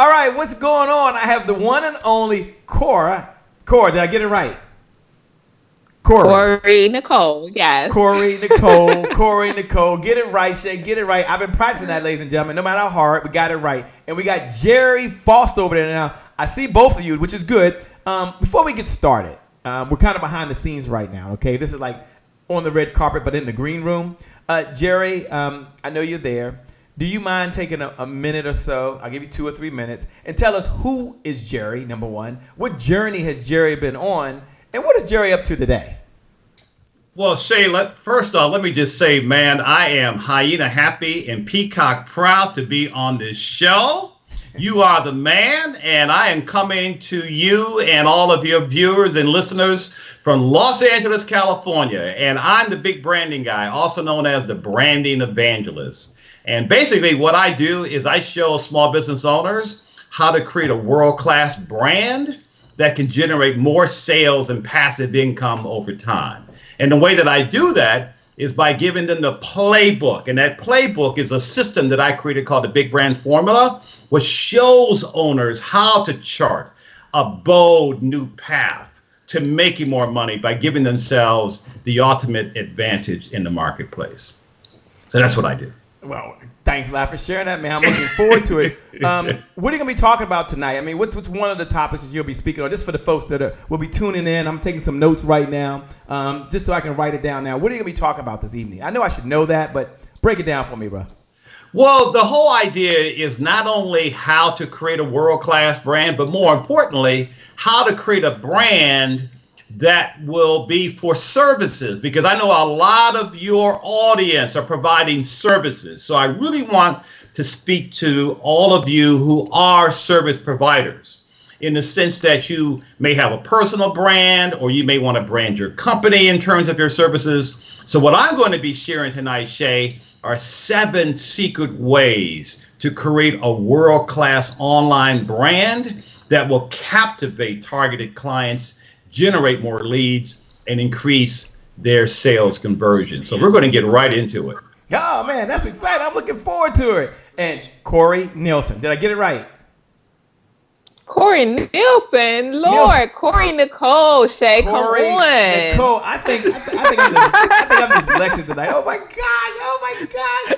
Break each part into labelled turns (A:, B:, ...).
A: All right, what's going on? I have the one and only Cora. Cora, did I get it right?
B: Corey Nicole, yes.
A: Corey Nicole. Get it right, Shay. Get it right. I've been practicing that, ladies and gentlemen. No matter how hard, we got it right. And we got Gerry Foster over there now. I see both of you, which is good. Before we get started, we're kind of behind the scenes right now, okay? This is like on the red carpet, but in the green room. Gerry, I know you're there. Do you mind taking a minute or so? I'll give you 2 or 3 minutes and tell us who is Gerry, number one. What journey has Gerry been on? And what is Gerry up to today?
C: Well, Shay, first off, let me just say, man, I am hyena happy and peacock proud to be on this show. You are the man, and I am coming to you and all of your viewers and listeners from Los Angeles, California. And I'm the big branding guy, also known as the Branding Evangelist. And basically what I do is I show small business owners how to create a world-class brand that can generate more sales and passive income over time. And the way that I do that is by giving them the playbook. And that playbook is a system that I created called the Big Brand Formula, which shows owners how to chart a bold new path to making more money by giving themselves the ultimate advantage in the marketplace. So that's what I do.
A: Well, thanks a lot for sharing that, man. I'm looking forward to it. What are you going to be talking about tonight? I mean, what's one of the topics that you'll be speaking on? Just for the folks that will be tuning in, I'm taking some notes right now, just so I can write it down now. What are you going to be talking about this evening? I know I should know that, but break it down for me, bro.
C: Well, the whole idea is not only how to create a world-class brand, but more importantly, how to create a brand that will be for services, because I know a lot of your audience are providing services. So I really want to speak to all of you who are service providers in the sense that you may have a personal brand or you may want to brand your company in terms of your services. So what I'm going to be sharing tonight, Shay, are 7 secret ways to create a world-class online brand that will captivate targeted clients, generate more leads, and increase their sales conversion. So we're going to get right into it.
A: Oh, man, that's exciting. I'm looking forward to it. And Corey Nielsen. Did I get it right?
B: Corey Nielsen, Lord, Corey Nicole, Shay, come on.
A: Nicole, I think I'm dyslexic tonight. Oh my gosh.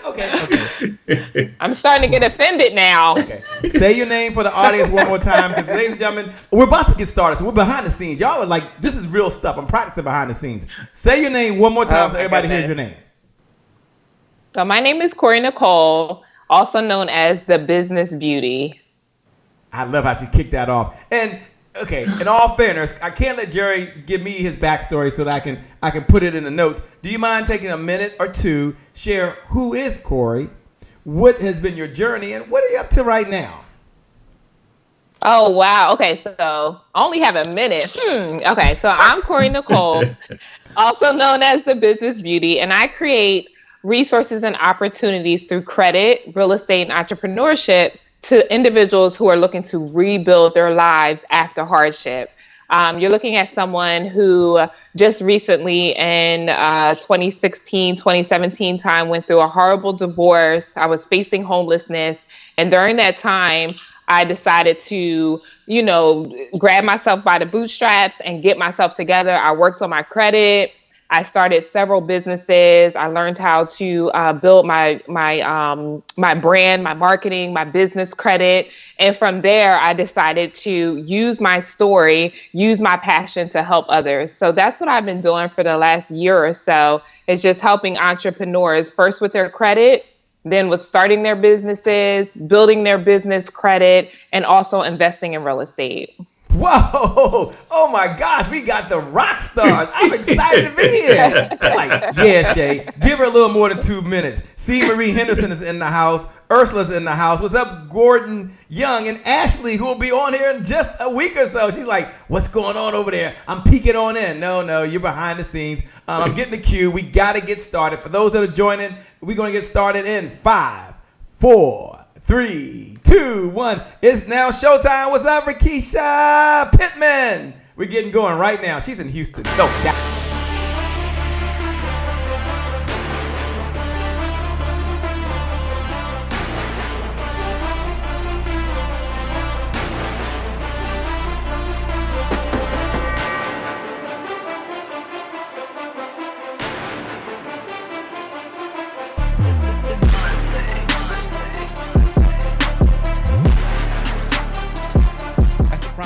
A: Okay.
B: I'm starting to get offended now.
A: Okay. Say your name for the audience one more time, because ladies and gentlemen, we're about to get started. So we're behind the scenes. Y'all are like, this is real stuff. I'm practicing behind the scenes. Say your name one more time so everybody hears your name.
B: So my name is Corey Nicole, also known as the Business Beauty.
A: I love how she kicked that off. And okay, in all fairness, I can't let Gerry give me his backstory so that I can put it in the notes. Do you mind taking a minute or two, share who is Corey, what has been your journey, and what are you up to right now?
B: Oh, wow. Okay, so I only have a minute. Okay, so I'm Corey Nicole, also known as the Business Beauty, and I create resources and opportunities through credit, real estate, and entrepreneurship to individuals who are looking to rebuild their lives after hardship. You're looking at someone who just recently in 2016, 2017 time went through a horrible divorce. I was facing homelessness. And during that time, I decided to, grab myself by the bootstraps and get myself together. I worked on my credit. I started several businesses. I learned how to build my brand, my marketing, my business credit. And from there, I decided to use my story, use my passion to help others. So that's what I've been doing for the last year or so, is just helping entrepreneurs first with their credit, then with starting their businesses, building their business credit, and also investing in real estate.
A: Whoa! Oh my gosh, we got the rock stars. I'm excited to be here. Like, yeah, Shay, give her a little more than 2 minutes. C. Marie Henderson is in the house. Ursula's in the house. What's up, Gordon Young and Ashley, who will be on here in just a week or so. She's like, what's going on over there? I'm peeking on in. No, you're behind the scenes. I'm getting the cue. We got to get started. For those that are joining, we're going to get started in 5, 4, 3, 2, 1. It's now showtime. What's up, Rakisha Pittman? We're getting going right now. She's in Houston. No,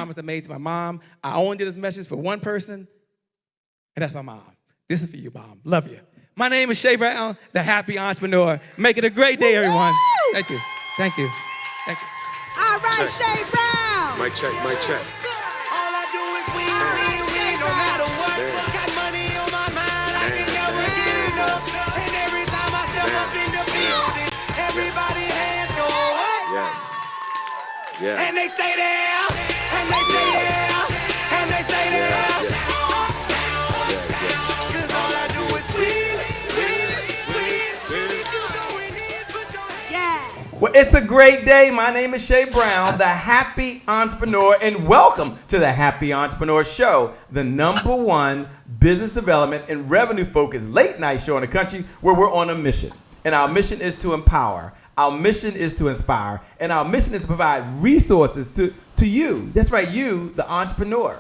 A: promise I made to my mom. I only did this message for one person, and that's my mom. This is for you, Mom. Love you. My name is Shay Brown, the happy entrepreneur. Make it a great day, everyone. Thank you. Thank you. Thank you.
D: All right, Shay Brown.
E: Mic check, mic check.
D: All I do is win, no matter what. Got money on my mind, I can never get enough. And every time I step up in the building, everybody hands go up.
E: Yes. Yeah.
D: And they stay there, and they stay there, and they stay there. Cause all I do is win. Yeah.
A: Well, it's a great day. My name is Shay Brown, the happy entrepreneur, and welcome to the Happy Entrepreneur Show, the #1 business development and revenue focused late night show in the country where we're on a mission. And our mission is to empower. Our mission is to inspire. And our mission is to provide resources to you. That's right, you, the entrepreneur.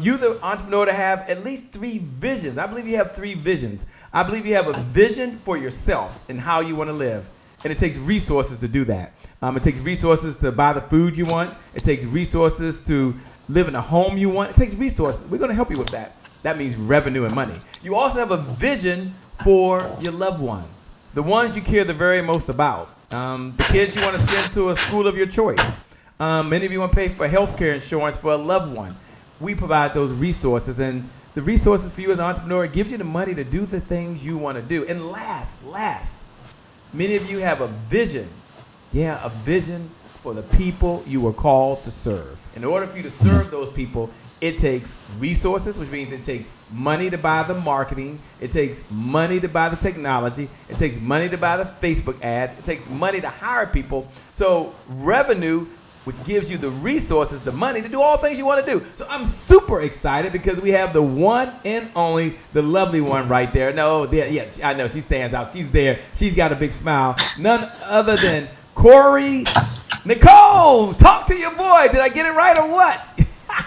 A: You, the entrepreneur, to have at least 3 visions. I believe you have 3 visions. I believe you have a vision for yourself and how you want to live. And it takes resources to do that. It takes resources to buy the food you want. It takes resources to live in a home you want. It takes resources. We're going to help you with that. That means revenue and money. You also have a vision for your loved ones, the ones you care the very most about, the kids you want to send to a school of your choice. Many of you want to pay for health care insurance for a loved one. We provide those resources, and the resources for you as an entrepreneur, it gives you the money to do the things you want to do. And last, many of you have a vision. Yeah, a vision for the people you were called to serve. In order for you to serve those people, it takes resources, which means it takes money to buy the marketing. It takes money to buy the technology. It takes money to buy the Facebook ads. It takes money to hire people. So revenue, which gives you the resources, the money to do all things you want to do. So I'm super excited because we have the one and only, the lovely one right there. No, yeah, I know she stands out. She's there. She's got a big smile. None other than Corey Nicole. Talk to your boy. Did I get it right or what?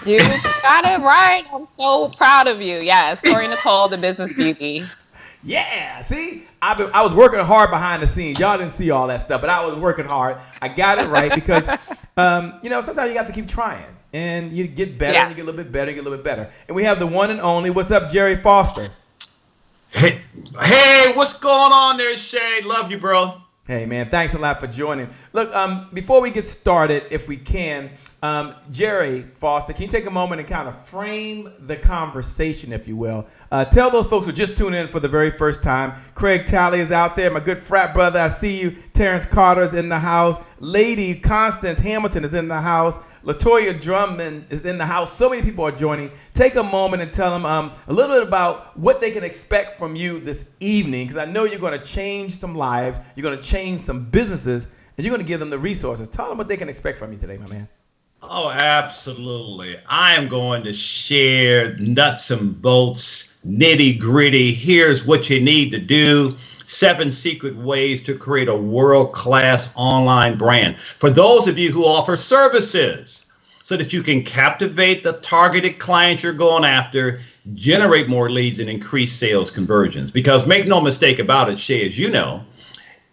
B: You got it right. I'm so proud of you. Yes, Corey Nicole, the business beauty.
A: Yeah, see, I was working hard behind the scenes. Y'all didn't see all that stuff, but I was working hard. I got it right because, sometimes you got to keep trying, and you get better, and you get a little bit better, you get a little bit better. And we have the one and only. What's up, Gerry Foster?
C: Hey, what's going on there, Shay? Love you, bro.
A: Hey, man, thanks a lot for joining. Look, before we get started, if we can, Gerry Foster, can you take a moment and kind of frame the conversation, if you will? Tell those folks who just tuned in for the very first time. Craig Talley is out there, my good frat brother. I see you. Terrence Carter is in the house. Lady Constance Hamilton is in the house. Latoya Drummond is in the house. So many people are joining. Take a moment and tell them a little bit about what they can expect from you this evening, because I know you're going to change some lives. You're going to change some businesses, and you're going to give them the resources. Tell them what they can expect from you today, my man.
C: Oh, absolutely. I am going to share nuts and bolts, nitty gritty. Here's what you need to do. 7 secret ways to create a world-class online brand. For those of you who offer services, so that you can captivate the targeted clients you're going after, generate more leads, and increase sales conversions. Because make no mistake about it, Shay, as you know,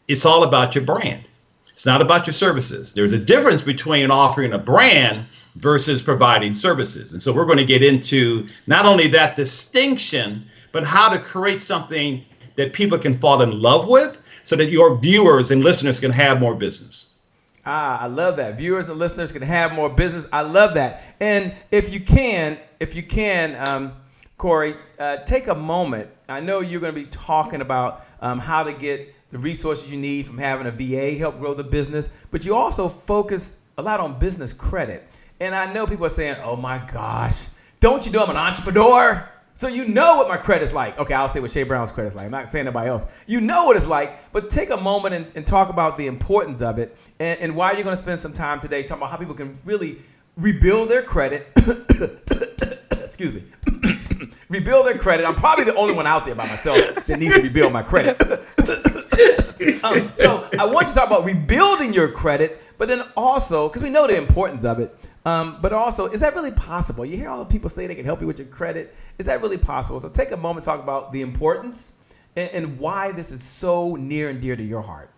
C: it's all about your brand. It's not about your services. There's a difference between offering a brand versus providing services. And so we're going to get into not only that distinction, but how to create something that people can fall in love with so that your viewers and listeners can have more business.
A: I love that. Viewers and listeners can have more business. I love that. And if you can, Corey, take a moment. I know you're going to be talking about how to get the resources you need from having a VA help grow the business, but you also focus a lot on business credit. And I know people are saying, oh my gosh, don't you know I'm an entrepreneur? So you know what my credit's like. Okay, I'll say what Shay Brown's credit's like. I'm not saying anybody else. You know what it's like, but take a moment and talk about the importance of it and why you're going to spend some time today talking about how people can really rebuild their credit. Excuse me. Rebuild their credit. I'm probably the only one out there by myself that needs to rebuild my credit. So I want you to talk about rebuilding your credit, but then also, because we know the importance of it, but also, is that really possible? You hear all the people say they can help you with your credit. Is that really possible? So take a moment to talk about the importance and why this is so near and dear to your heart.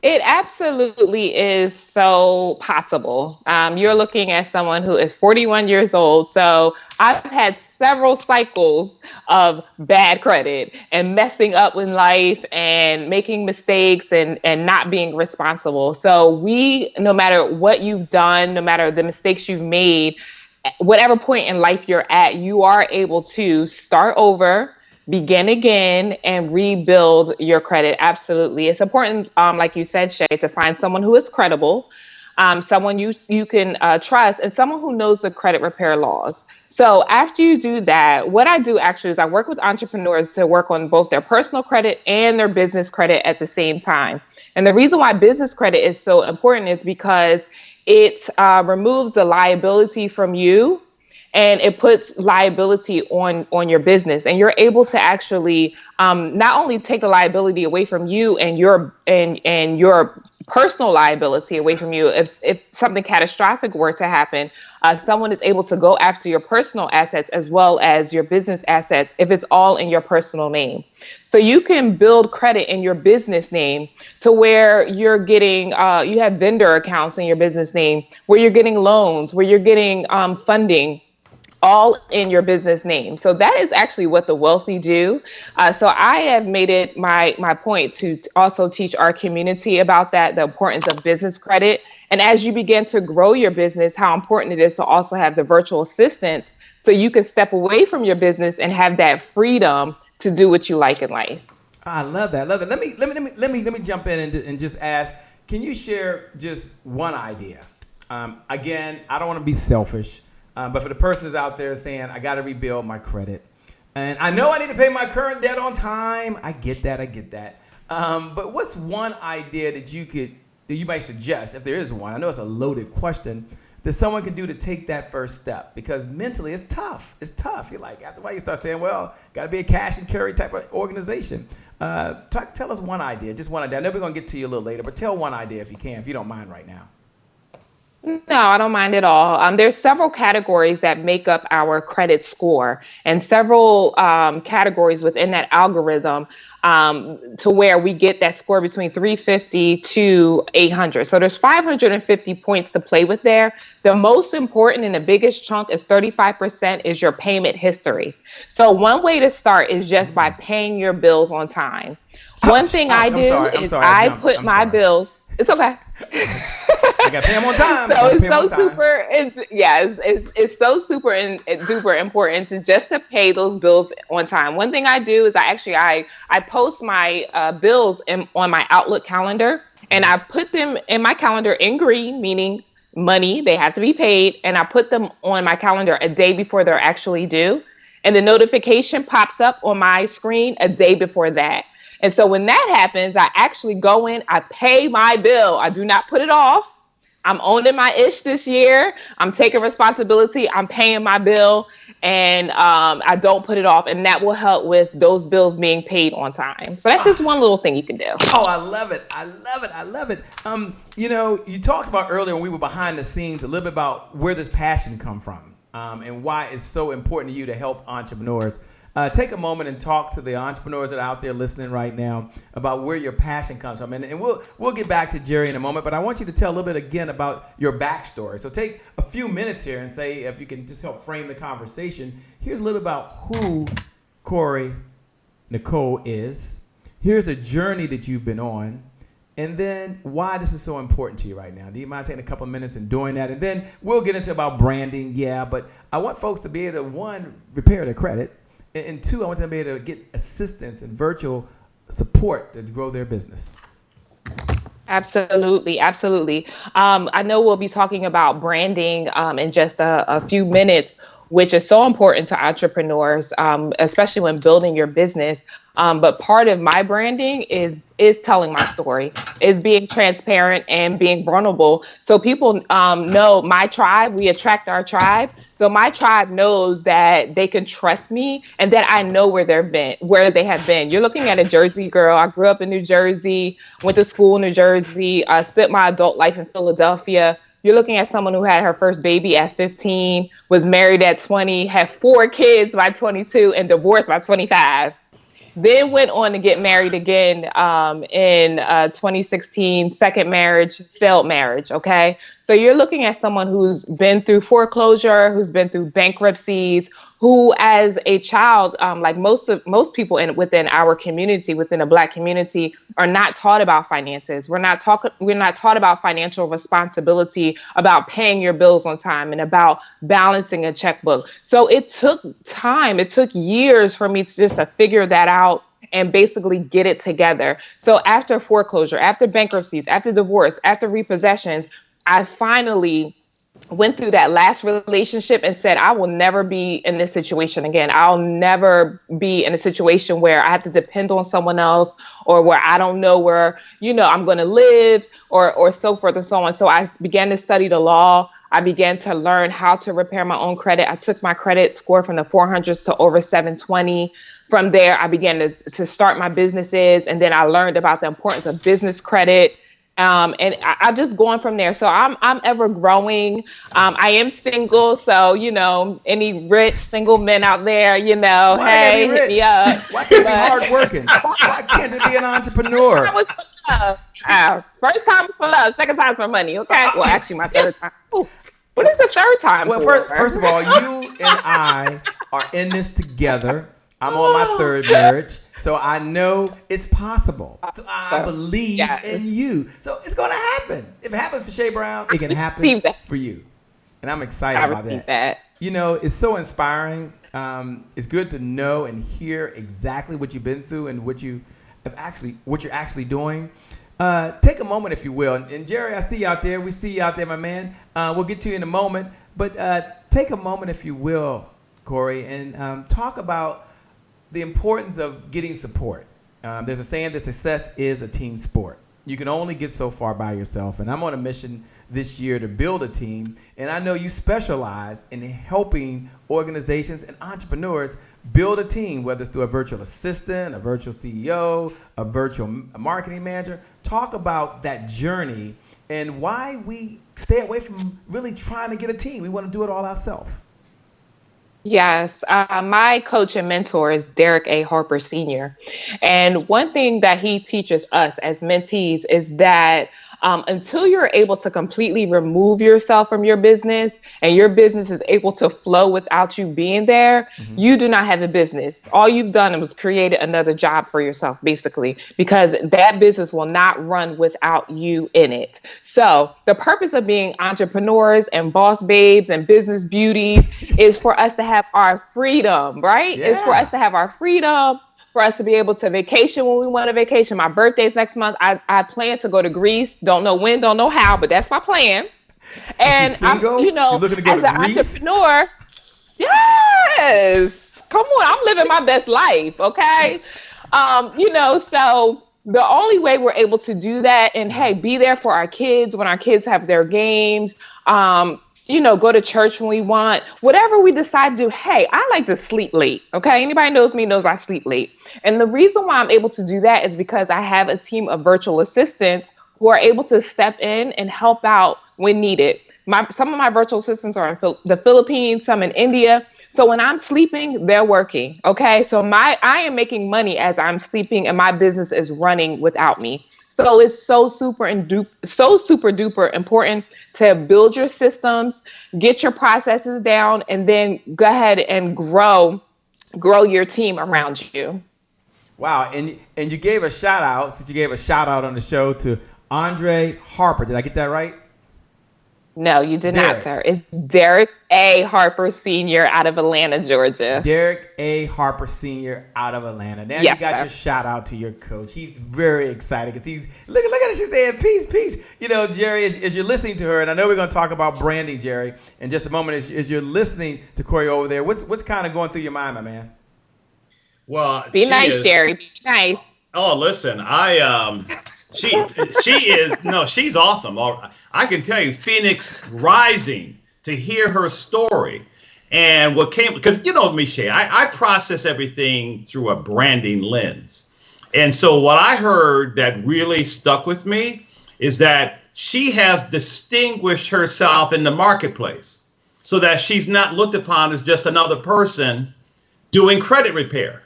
B: It absolutely is so possible. You're looking at someone who is 41 years old. So I've had several cycles of bad credit and messing up in life and making mistakes and not being responsible. So no matter what you've done, no matter the mistakes you've made, whatever point in life you're at, you are able to start over, begin again, and rebuild your credit. Absolutely. It's important, like you said, Shay, to find someone who is credible, someone you can trust, and someone who knows the credit repair laws. So after you do that, what I do actually is I work with entrepreneurs to work on both their personal credit and their business credit at the same time. And the reason why business credit is so important is because it removes the liability from you, and it puts liability on your business, and you're able to actually not only take the liability away from you and your personal liability away from you. If something catastrophic were to happen, someone is able to go after your personal assets as well as your business assets if it's all in your personal name. So you can build credit in your business name to where you're getting, you have vendor accounts in your business name, where you're getting loans, where you're getting funding, all in your business name. So that is actually what the wealthy do. So I have made it my point to also teach our community about that, the importance of business credit. And as you begin to grow your business, how important it is to also have the virtual assistants so you can step away from your business and have that freedom to do what you like in life.
A: I love that. Let me jump in and just ask, can you share just one idea? Again, I don't want to be selfish. But for the person who's out there saying, I got to rebuild my credit, and I know I need to pay my current debt on time. I get that. But what's one idea that you might suggest, if there is one? I know it's a loaded question, that someone can do to take that first step, because mentally it's tough. You're like, after a while you start saying, well, got to be a cash and carry type of organization. Tell us one idea, just one idea. I know we're going to get to you a little later, but tell one idea if you can, if you don't mind right now.
B: No, I don't mind at all. There's several categories that make up our credit score, and several categories within that algorithm to where we get that score between 350 to 800. So there's 550 points to play with there. The most important and the biggest chunk is 35% is your payment history. So one way to start is just by paying your bills on time. One thing I do is I put my bills. It's okay.
A: I got to pay them on time.
B: So it's so super. It's so super and duper important to pay those bills on time. One thing I do is I post my bills on my Outlook calendar, and I put them in my calendar in green, meaning money, they have to be paid, and I put them on my calendar a day before they're actually due, and the notification pops up on my screen a day before that. And so when that happens, I actually go in, I pay my bill. I do not put it off. I'm owning my ish this year. I'm taking responsibility. I'm paying my bill, and I don't put it off. And that will help with those bills being paid on time. So that's just one little thing you can do.
A: Oh, I love it. You talked about earlier when we were behind the scenes a little bit about where this passion come from and why it's so important to you to help entrepreneurs. Take a moment and talk to the entrepreneurs that are out there listening right now about where your passion comes from. And we'll get back to Gerry in a moment, but I want you to tell a little bit again about your backstory. So take a few minutes here and say, if you can just help frame the conversation, here's a little bit about who Corey Nicole is. Here's the journey that you've been on. And then why this is so important to you right now. Do you mind taking a couple of minutes and doing that? And then we'll get into about branding. Yeah, but I want folks to be able to, one, repair their credit. And two, I want them to be able to get assistance and virtual support to grow their business.
B: Absolutely. I know we'll be talking about branding in just a few minutes, which is so important to entrepreneurs, especially when building your business. But part of my branding is telling my story, is being transparent and being vulnerable. So people know my tribe, we attract our tribe. So my tribe knows that they can trust me and that I know where they have been. You're looking at a Jersey girl. I grew up in New Jersey, went to school in New Jersey, spent my adult life in Philadelphia. You're looking at someone who had her first baby at 15, was married at 20, had 4 kids by 22, and divorced by 25. Then went on to get married again in 2016. Second marriage, failed marriage. Okay. So you're looking at someone who's been through foreclosure, who's been through bankruptcies, who as a child, like most people within our community, within the Black community, are not taught about finances. We're not taught about financial responsibility, about paying your bills on time, and about balancing a checkbook. So it took time. It took years for me to figure that out and basically get it together. So after foreclosure, after bankruptcies, after divorce, after repossessions, I finally went through that last relationship and said, I will never be in this situation again. I'll never be in a situation where I have to depend on someone else, or where I don't know where, I'm going to live, or so forth and so on. So I began to study the law. I began to learn how to repair my own credit. I took my credit score from the 400s to over 720. From there, I began to start my businesses. And then I learned about the importance of business credit. And I'm just going from there. So I'm ever growing. I am single. So, any rich single men out there,
A: Why
B: hey,
A: hit me up. Why can't it be hardworking? Why can't it be an entrepreneur?
B: First time for love, second time for money. Okay. Well, actually, my third time. Ooh, what is the third time?
A: Well, first of all, you and I are in this together. I'm on my third marriage, so I know it's possible. So I believe in you. So it's going to happen. If it happens for Shay Brown, it can happen for you. And I'm excited about that. It's so inspiring. It's good to know and hear exactly what you've been through and what you're actually doing. Take a moment, if you will. And Gerry, I see you out there. We see you out there, my man. We'll get to you in a moment. But take a moment, if you will, Corey, and talk about the importance of getting support. There's a saying that success is a team sport. You can only get so far by yourself. And I'm on a mission this year to build a team. And I know you specialize in helping organizations and entrepreneurs build a team, whether it's through a virtual assistant, a virtual CEO, a virtual marketing manager. Talk about that journey and why we stay away from really trying to get a team. We want to do it all ourselves.
B: Yes, my coach and mentor is Derek A. Harper Sr. And one thing that he teaches us as mentees is that until you're able to completely remove yourself from your business and your business is able to flow without you being there, you do not have a business. All you've done was created another job for yourself, basically, because that business will not run without you in it. So the purpose of being entrepreneurs and boss babes and business beauties is for us to have our freedom, right?
A: Yeah.
B: It's for us to have our freedom, for us to be able to vacation when we want to vacation. My birthday's next month. I plan to go to Greece. Don't know when, don't know how, but that's my plan. And
A: I'm, She's looking to go
B: as
A: to
B: an
A: Greece?
B: entrepreneur, yes, come on, I'm living my best life. Okay. So the only way we're able to do that and be there for our kids when our kids have their games, go to church when we want, whatever we decide to do. Hey, I like to sleep late. Okay. Anybody knows me knows I sleep late. And the reason why I'm able to do that is because I have a team of virtual assistants who are able to step in and help out when needed. Some of my virtual assistants are in the Philippines, some in India. So when I'm sleeping, they're working. Okay. So I am making money as I'm sleeping and my business is running without me. So it's so super duper important to build your systems, get your processes down, and then go ahead and grow your team around you.
A: Wow. And you gave a shout out, since you gave a shout out on the show to Andre Harper. Did I get that right?
B: No, you did not, sir. It's Derek A. Harper Sr. out of Atlanta, Georgia.
A: Derek A. Harper Sr. out of Atlanta. Now you got your shout out to your coach. He's very excited because he's look at it. She's saying peace, peace. Jerry, as you're listening to her, and I know we're going to talk about branding, Jerry, in just a moment. As you're listening to Corey over there, what's kind of going through your mind, my man?
C: Well,
B: be nice, Jerry. Be nice.
C: Oh, listen, she's awesome. I can tell you, Phoenix Rising, to hear her story and what came, because you know me, Shay, I process everything through a branding lens. And so what I heard that really stuck with me is that she has distinguished herself in the marketplace so that she's not looked upon as just another person doing credit repair.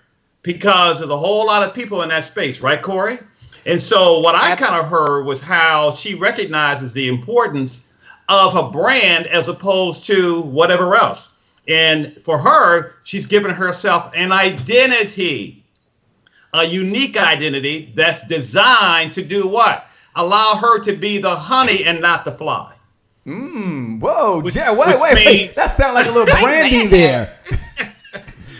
C: because there's a whole lot of people in that space, right, Corey? And so what I kind of heard was how she recognizes the importance of a brand as opposed to whatever else. And for her, she's given herself an identity, a unique identity that's designed to do what? Allow her to be the honey and not the fly.
A: Whoa, wait. That sounds like a little branding there.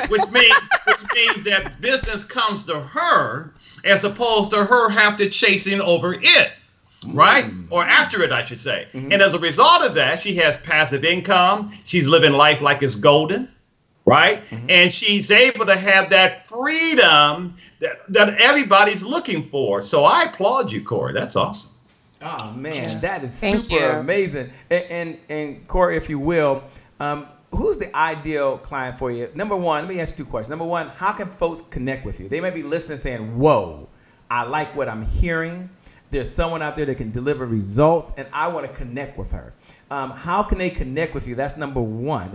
C: which means that business comes to her as opposed to her have to chasing over it, right? Or after it, I should say. And as a result of that, she has passive income. She's living life like it's golden, right? And she's able to have that freedom that everybody's looking for. So I applaud you, Corey. That's awesome.
A: Oh man, that is
B: Thank
A: super
B: you.
A: amazing. And Corey, if you will, who's the ideal client for you? Number one, let me ask you 2 questions. Number one, how can folks connect with you? They may be listening saying, whoa, I like what I'm hearing. There's someone out there that can deliver results, and I want to connect with her. How can they connect with you? That's number one.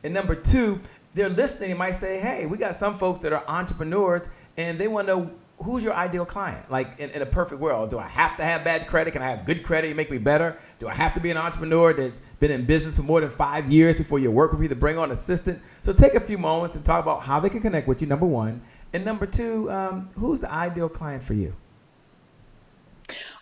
A: And number two, they're listening. They might say, hey, we got some folks that are entrepreneurs, and they want to know, who's your ideal client? Like in a perfect world, do I have to have bad credit? Can I have good credit? You make me better? Do I have to be an entrepreneur that's been in business for more than 5 years before you work with me to bring on an assistant? So take a few moments and talk about how they can connect with you, number one. And number two, who's the ideal client for you?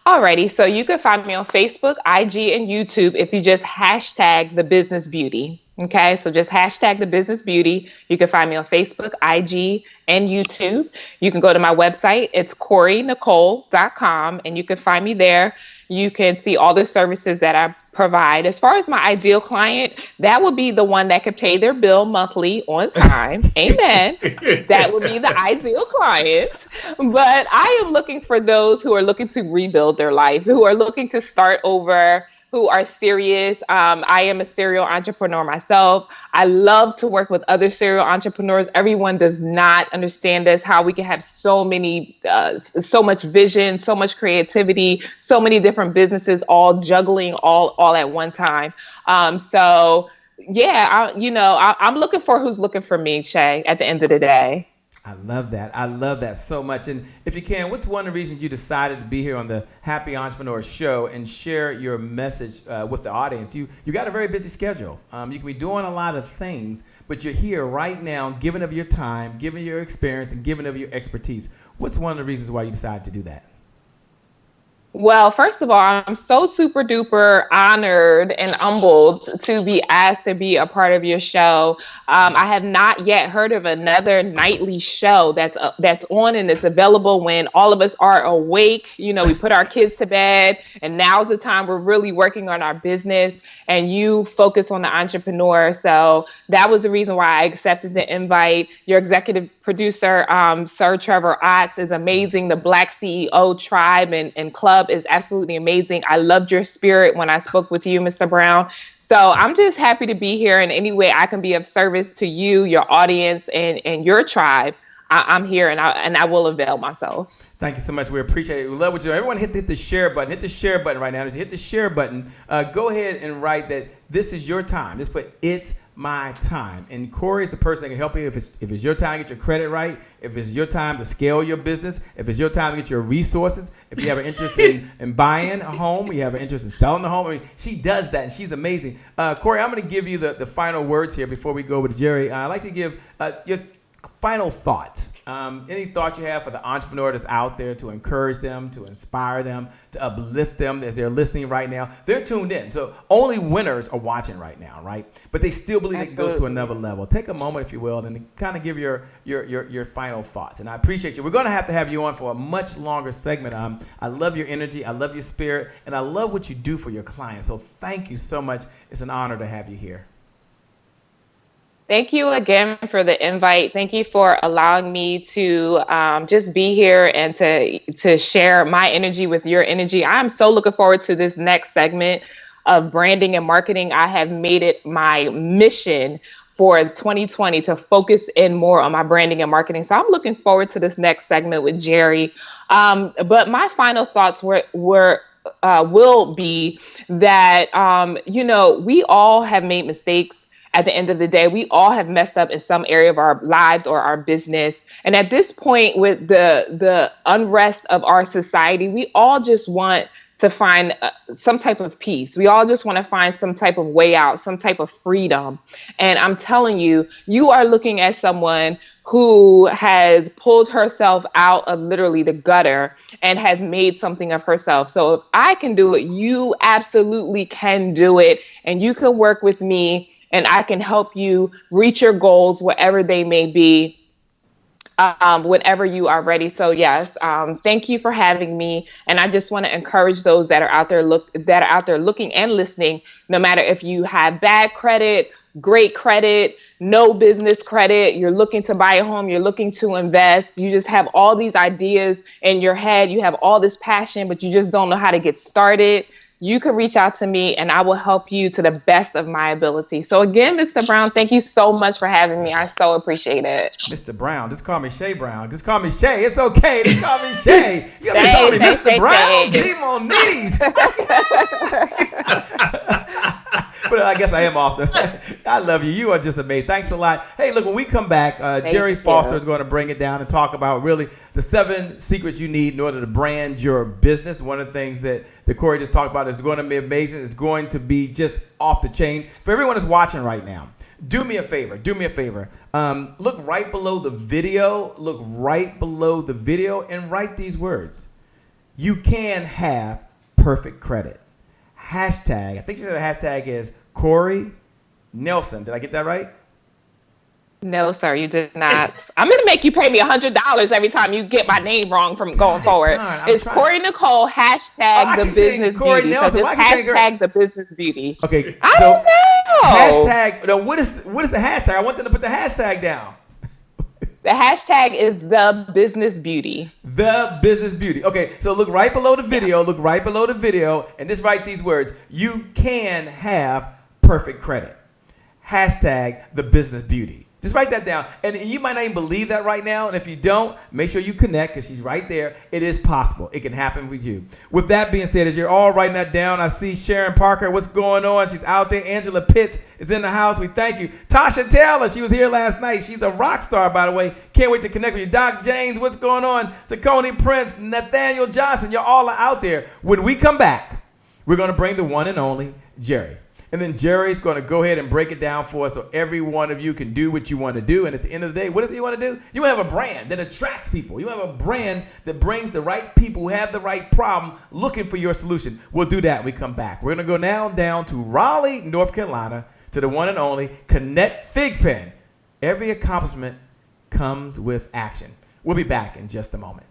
B: Alrighty, so you can find me on Facebook, IG, and YouTube if you just hashtag the business beauty. Okay, so just hashtag the business beauty. You can find me on Facebook, IG, and YouTube. You can go to my website. It's CoreyNicole.com, and you can find me there. You can see all the services that I provide. As far as my ideal client, that would be the one that could pay their bill monthly on time. Amen. That would be the ideal client. But I am looking for those who are looking to rebuild their life, who are looking to start over, who are serious. I am a serial entrepreneur myself. I love to work with other serial entrepreneurs. Everyone does not understand this, how we can have so much vision, so much creativity, so many different businesses, all juggling all at one time. So yeah, I'm looking for who's looking for me, Shay, at the end of the day.
A: I love that. I love that so much. And if you can, what's one of the reasons you decided to be here on the Happy Entrepreneur Show and share your message with the audience? You got a very busy schedule. You can be doing a lot of things, but you're here right now, giving of your time, giving your experience, and giving of your expertise. What's one of the reasons why you decided to do that?
B: Well, first of all, I'm so super duper honored and humbled to be asked to be a part of your show. I have not yet heard of another nightly show that's on and it's available when all of us are awake. You know, we put our kids to bed, and now's the time we're really working on our business, and you focus on the entrepreneur. So that was the reason why I accepted the invite. Your executive producer, Sir Trevor Otts, is amazing. The Black CEO Tribe and Club is absolutely amazing. I loved your spirit when I spoke with you, Mr. Brown. So I'm just happy to be here in any way I can be of service to you, your audience, and your tribe. I'm here, and I will avail myself.
A: Thank you so much. We appreciate it. We love what you do. Everyone hit the share button. Hit the share button right now. As you hit the share button, go ahead and write that this is your time. Just put "it's my time." And Corey is the person that can help you if it's your time to get your credit right, if it's your time to scale your business, if it's your time to get your resources, if you have an interest in buying a home, you have an interest in selling the home. I mean, she does that, and she's amazing. Corey, I'm going to give you the final words here before we go over to Gerry. I'd like to give your final thoughts. Any thoughts you have for the entrepreneur that's out there to encourage them, to inspire them, to uplift them as they're listening right now? They're tuned in. So only winners are watching right now, right? But they still believe they can go to another level. Take a moment, if you will, and kind of give your final thoughts. And I appreciate you. We're going to have you on for a much longer segment. I love your energy. I love your spirit. And I love what you do for your clients. So thank you so much. It's an honor to have you here.
B: Thank you again for the invite. Thank you for allowing me to just be here and to share my energy with your energy. I'm so looking forward to this next segment of branding and marketing. I have made it my mission for 2020 to focus in more on my branding and marketing. So I'm looking forward to this next segment with Gerry. But my final thoughts will be that, we all have made mistakes. at the end of the day, we all have messed up in some area of our lives or our business. And at this point, with the unrest of our society, we all just want to find some type of peace. We all just want to find some type of way out, some type of freedom. And I'm telling you, you are looking at someone who has pulled herself out of literally the gutter and has made something of herself. So if I can do it, you absolutely can do it. And you can work with me and I can help you reach your goals, whatever they may be. Whenever you are ready. So yes, thank you for having me. And I just want to encourage those that are out there looking and listening, no matter if you have bad credit, great credit, no business credit, you're looking to buy a home, you're looking to invest, you just have all these ideas in your head, you have all this passion, but you just don't know how to get started. You can reach out to me and I will help you to the best of my ability. So again, Mr. Brown, thank you so much for having me. I so appreciate it.
A: Mr. Brown, just call me Shay Brown. Just call me Shay. It's okay. Just call me Shay. You gotta call me Mr. Brown. G on knees. But I guess I am off the. I love you. You are just amazing. Thanks a lot. Hey, look, when we come back, Gerry Foster is going to bring it down and talk about really the 7 secrets you need in order to brand your business. One of the things that Corey just talked about is going to be amazing. It's going to be just off the chain. For everyone that's watching right now, do me a favor. Look right below the video. And write these words. You can have perfect credit. Hashtag, I think she said the hashtag is Corey Nelson. Did I get that right?
B: No, sir, you did not. I'm going to make you pay me $100 every time you get my name wrong from going forward. It's Corey Nicole, hashtag the business beauty.
A: Nelson.
B: So just hashtag the business beauty.
A: Okay.
B: I don't know.
A: Hashtag, no, what is the hashtag? I want them to put the hashtag down.
B: The hashtag is the business beauty.
A: The business beauty. Okay, so look right below the video, and just write these words. You can have perfect credit. Hashtag the business beauty. Just write that down. And you might not even believe that right now. And if you don't, make sure you connect because she's right there. It is possible. It can happen with you. With that being said, as you're all writing that down, I see Sharon Parker. What's going on? She's out there. Angela Pitts is in the house. We thank you. Tasha Taylor, she was here last night. She's a rock star, by the way. Can't wait to connect with you. Doc James, what's going on? Saucony Prince, Nathaniel Johnson. You're all out there. When we come back, we're going to bring the one and only Gerry. And then Gerry's going to go ahead and break it down for us so every one of you can do what you want to do. And at the end of the day, what is it you want to do? You have a brand that attracts people. You have a brand that brings the right people who have the right problem looking for your solution. We'll do that when we come back. We're going to go now down to Raleigh, North Carolina, to the one and only Connect Thigpen. Every accomplishment comes with action. We'll be back in just a moment.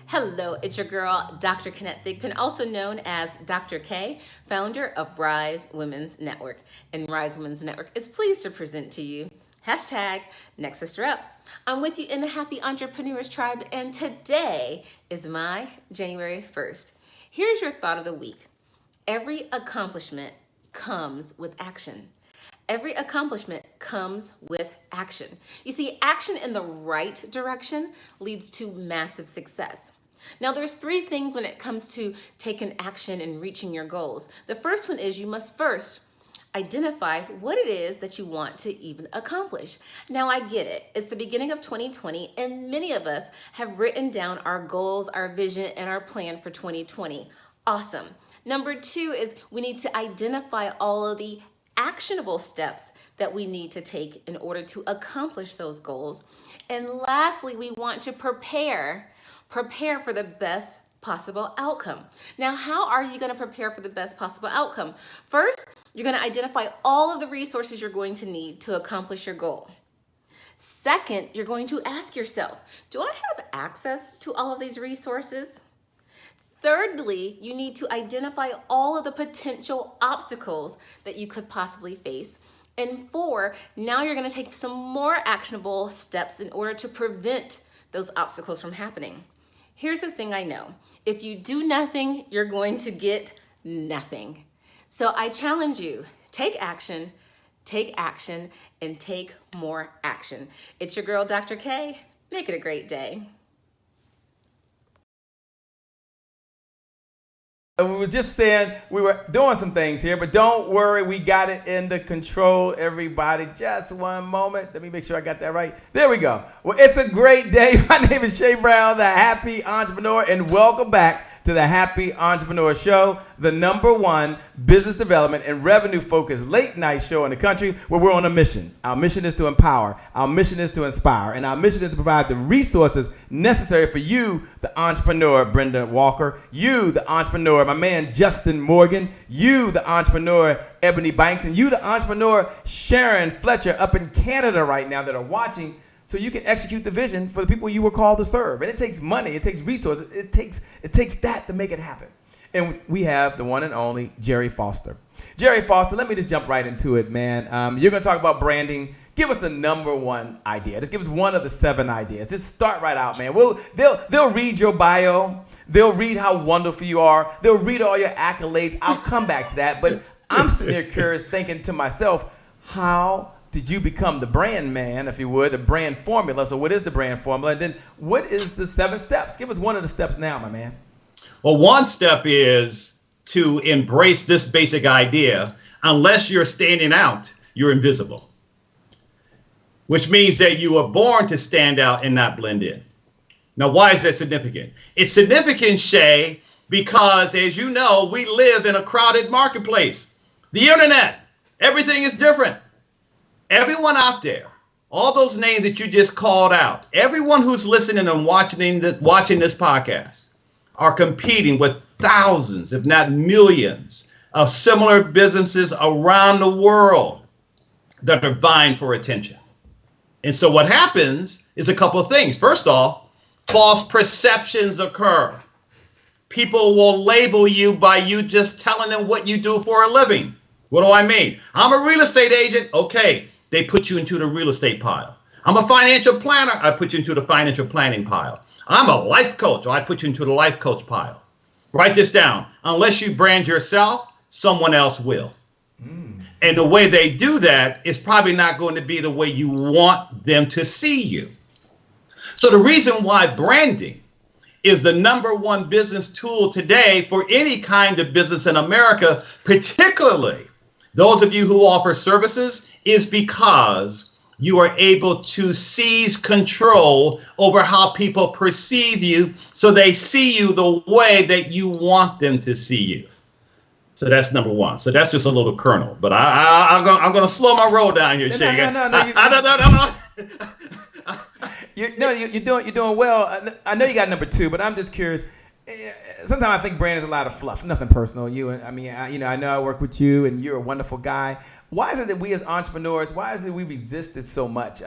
F: Hello, it's your girl, Dr. Connect Thigpen, also known as Dr. K, founder of Rise Women's Network. And Rise Women's Network is pleased to present to you hashtag Next Sister Up. I'm with you in the Happy Entrepreneurs Tribe, and today is my January 1st. Here's your thought of the week. Every accomplishment comes with action. Every accomplishment comes with action. You see, action in the right direction leads to massive success. Now, there's 3 things when it comes to taking action and reaching your goals. The first one is you must first identify what it is that you want to even accomplish. Now, I get it. It's the beginning of 2020, and many of us have written down our goals, our vision, and our plan for 2020. Awesome. Number 2 is we need to identify all of the actionable steps that we need to take in order to accomplish those goals. And lastly, we want to prepare for the best possible outcome. Now, how are you going to prepare for the best possible outcome? First, you're going to identify all of the resources you're going to need to accomplish your goal. Second, you're going to ask yourself, do I have access to all of these resources? Thirdly, you need to identify all of the potential obstacles that you could possibly face. And 4, now you're going to take some more actionable steps in order to prevent those obstacles from happening. Here's the thing I know. If you do nothing, you're going to get nothing. So I challenge you, take action, and take more action. It's your girl, Dr. K. Make it a great day.
A: We were just saying we were doing some things here, but don't worry, we got it under control, everybody. Just one moment. Let me make sure I got that right. There we go. Well, it's a great day. My name is Shay Brown, the Happy Entrepreneur, and welcome back to the Happy Entrepreneur Show, the #1 business development and revenue-focused late-night show in the country where we're on a mission. Our mission is to empower. Our mission is to inspire. And our mission is to provide the resources necessary for you, the entrepreneur, Brenda Walker, you, the entrepreneur, my man, Justin Morgan, you, the entrepreneur, Ebony Banks, and you, the entrepreneur, Sharon Fletcher, up in Canada right now that are watching, so you can execute the vision for the people you were called to serve. And it takes money, it takes resources, it takes that to make it happen. And we have the one and only Gerry Foster. Gerry Foster, let me just jump right into it, man. You're going to talk about branding. Give us the #1 idea. Just give us one of the 7 ideas. Just start right out, man. They'll read your bio. They'll read how wonderful you are. They'll read all your accolades. I'll come back to that. But I'm sitting here curious, thinking to myself, how did you become the brand man, if you would, the brand formula? So what is the brand formula? And then what is the 7 steps? Give us one of the steps now, my man.
C: Well, one step is to embrace this basic idea. Unless you're standing out, you're invisible, which means that you were born to stand out and not blend in. Now, why is that significant? It's significant, Shay, because as you know, we live in a crowded marketplace. The internet, everything is different. Everyone out there, all those names that you just called out, everyone who's listening and watching this podcast are competing with thousands, if not millions, of similar businesses around the world that are vying for attention. And so what happens is a couple of things. First off, false perceptions occur. People will label you by you just telling them what you do for a living. What do I mean? I'm a real estate agent. Okay. They put you into the real estate pile. I'm a financial planner. I put you into the financial planning pile. I'm a life coach. I put you into the life coach pile. Write this down. Unless you brand yourself, someone else will. And the way they do that is probably not going to be the way you want them to see you. So the reason why branding is the #1 business tool today for any kind of business in America, particularly those of you who offer services, is because you are able to seize control over how people perceive you, so they see you the way that you want them to see you. So that's #1. So that's just a little kernel. But I'm going to slow my roll down here, Shay.
A: You're doing well. I know you got #2, but I'm just curious. Sometimes I think brand is a lot of fluff. Nothing personal. I know I work with you, and you're a wonderful guy. Why is it that we as entrepreneurs, why is it we resisted so much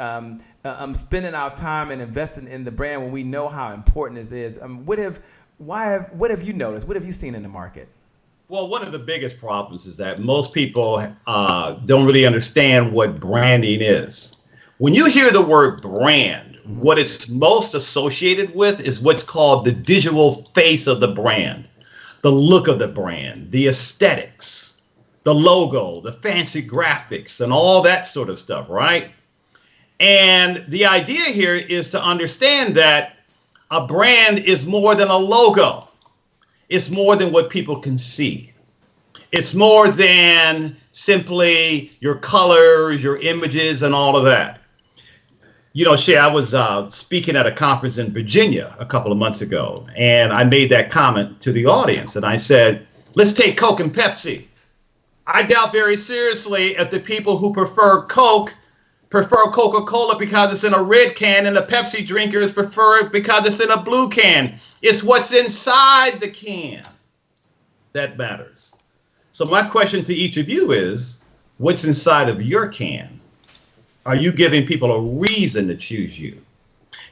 A: spending our time and investing in the brand when we know how important it is? What have you noticed? What have you seen in the market?
C: Well, one of the biggest problems is that most people don't really understand what branding is. When you hear the word brand, what it's most associated with is what's called the visual face of the brand, the look of the brand, the aesthetics, the logo, the fancy graphics, and all that sort of stuff, right? And the idea here is to understand that a brand is more than a logo. It's more than what people can see. It's more than simply your colors, your images, and all of that. You know, Shay, I was speaking at a conference in Virginia a couple of months ago, and I made that comment to the audience, and I said, let's take Coke and Pepsi. I doubt very seriously if the people who prefer Coke prefer Coca-Cola because it's in a red can, and the Pepsi drinkers prefer it because it's in a blue can. It's what's inside the can that matters. So my question to each of you is, what's inside of your can? Are you giving people a reason to choose you?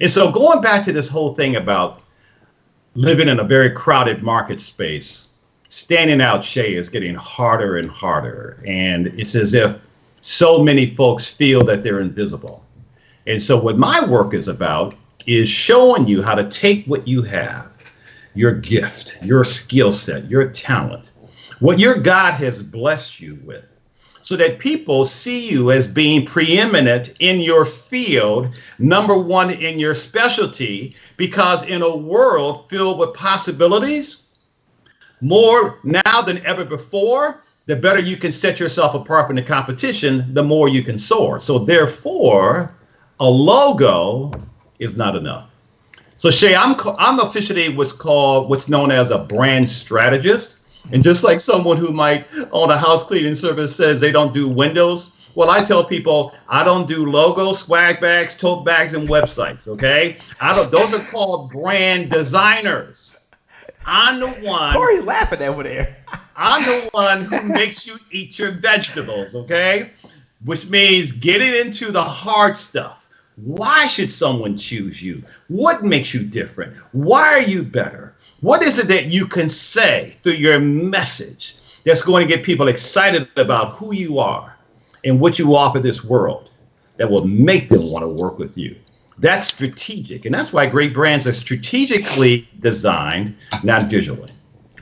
C: And so going back to this whole thing about living in a very crowded market space, standing out, Shay, is getting harder and harder. And it's as if so many folks feel that they're invisible. And so what my work is about is showing you how to take what you have, your gift, your skill set, your talent, what your God has blessed you with, so that people see you as being preeminent in your field, #1 in your specialty, because in a world filled with possibilities, More now than ever before, the better you can set yourself apart from the competition, the more you can soar. So therefore, a logo is not enough. So Shay, I'm officially what's known as a brand strategist. And just like someone who might own a house cleaning service says they don't do windows, well, I tell people I don't do logos, swag bags, tote bags, and websites. Okay, those are called brand designers. I'm the one.
A: Corey's laughing over there.
C: I'm the one who makes you eat your vegetables. Okay, which means getting into the hard stuff. Why should someone choose you? What makes you different? Why are you better? What is it that you can say through your message that's going to get people excited about who you are and what you offer this world that will make them want to work with you? That's strategic. And that's why great brands are strategically designed, not visually.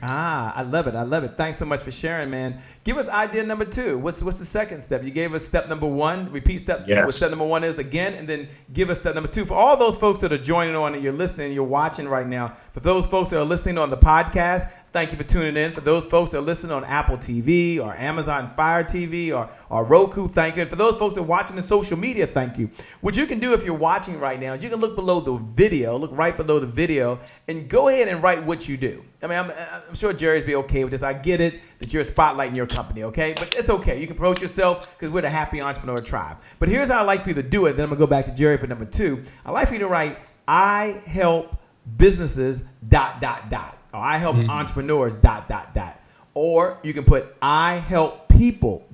A: I love it. I love it. Thanks so much for sharing, man. Give us idea number 2. What's the second step? You gave us step number 1. Repeat what step number 1 is again, and then give us step number 2. For all those folks that are joining on and you're listening, you're watching right now. For those folks that are listening on the podcast, thank you for tuning in. For those folks that are listening on Apple TV or Amazon Fire TV or Roku, thank you. And for those folks that are watching the social media, thank you. What you can do if you're watching right now is you can look below the video, look right below the video, and go ahead and write what you do. I mean, I'm sure Jerry's be okay with this. I get it that you're spotlighting your company, okay? But it's okay. You can promote yourself because we're the Happy Entrepreneur Tribe. But here's how I like for you to do it. Then I'm going to go back to Gerry for number 2. I like for you to write, I help businesses ... Or I help entrepreneurs ... Or you can put I help people ...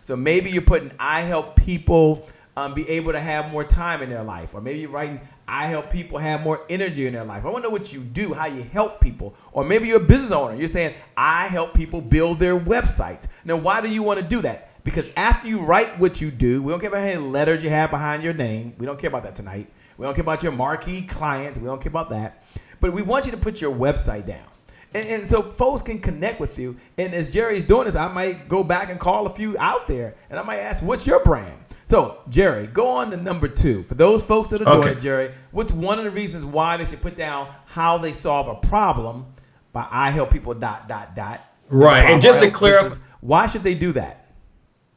A: So maybe you're putting I help people be able to have more time in their life. Or maybe you're writing I help people have more energy in their life. I want to know what you do, how you help people. Or maybe you're a business owner. You're saying I help people build their websites. Now, why do you want to do that? Because after you write what you do, we don't care about how many letters you have behind your name. We don't care about that tonight. We don't care about your marquee clients. We don't care about that. But we want you to put your website down. And so folks can connect with you. And as Jerry's doing this, I might go back and call a few out there. And I might ask, what's your brand? So, Gerry, go on to number 2. For those folks that are doing it, Gerry, what's one of the reasons why they should put down how they solve a problem by I help people ...
C: Right. And just to clarify,
A: why should they do that?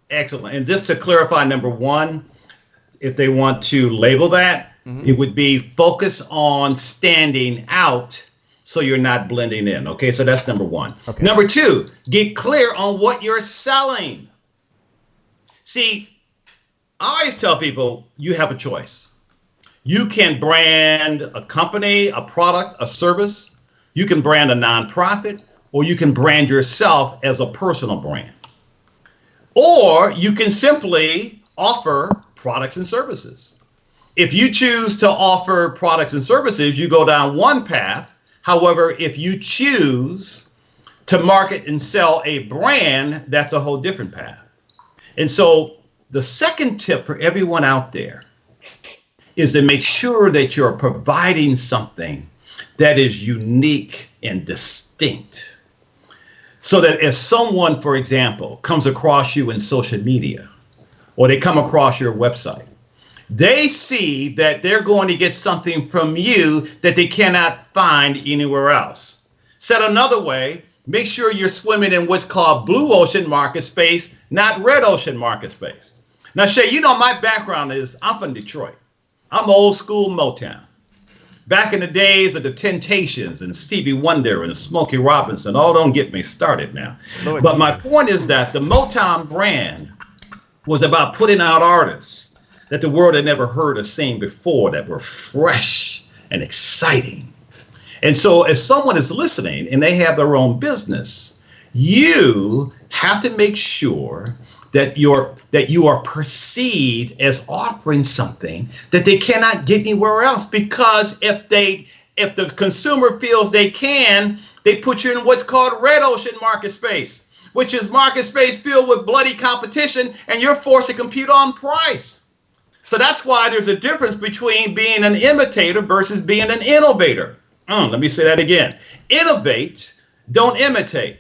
C: Excellent. And just to clarify, number 1, if they want to label that, it would be focus on standing out so you're not blending in. Okay, so that's number 1. Okay. Number 2, get clear on what you're selling. See, I always tell people you have a choice. You can brand a company, a product, a service. You can brand a nonprofit, or you can brand yourself as a personal brand. Or you can simply offer products and services. If you choose to offer products and services, you go down one path. However, if you choose to market and sell a brand, that's a whole different path. And so the second tip for everyone out there is to make sure that you're providing something that is unique and distinct. So that if someone, for example, comes across you in social media or they come across your website, they see that they're going to get something from you that they cannot find anywhere else. Said another way, make sure you're swimming in what's called blue ocean market space, not red ocean market space. Now, Shay, you know my background is I'm from Detroit. I'm old school Motown. Back in the days of the Temptations and Stevie Wonder and Smokey Robinson. Oh, don't get me started now. Lord but Jesus. My point is that the Motown brand was about putting out artists that the world had never heard or seen before that were fresh and exciting. And so if someone is listening and they have their own business, you have to make sure that you are perceived as offering something that they cannot get anywhere else. Because if the consumer feels they can, they put you in what's called red ocean market space, which is market space filled with bloody competition, and you're forced to compete on price. So that's why there's a difference between being an imitator versus being an innovator. Let me say that again. Innovate, don't imitate.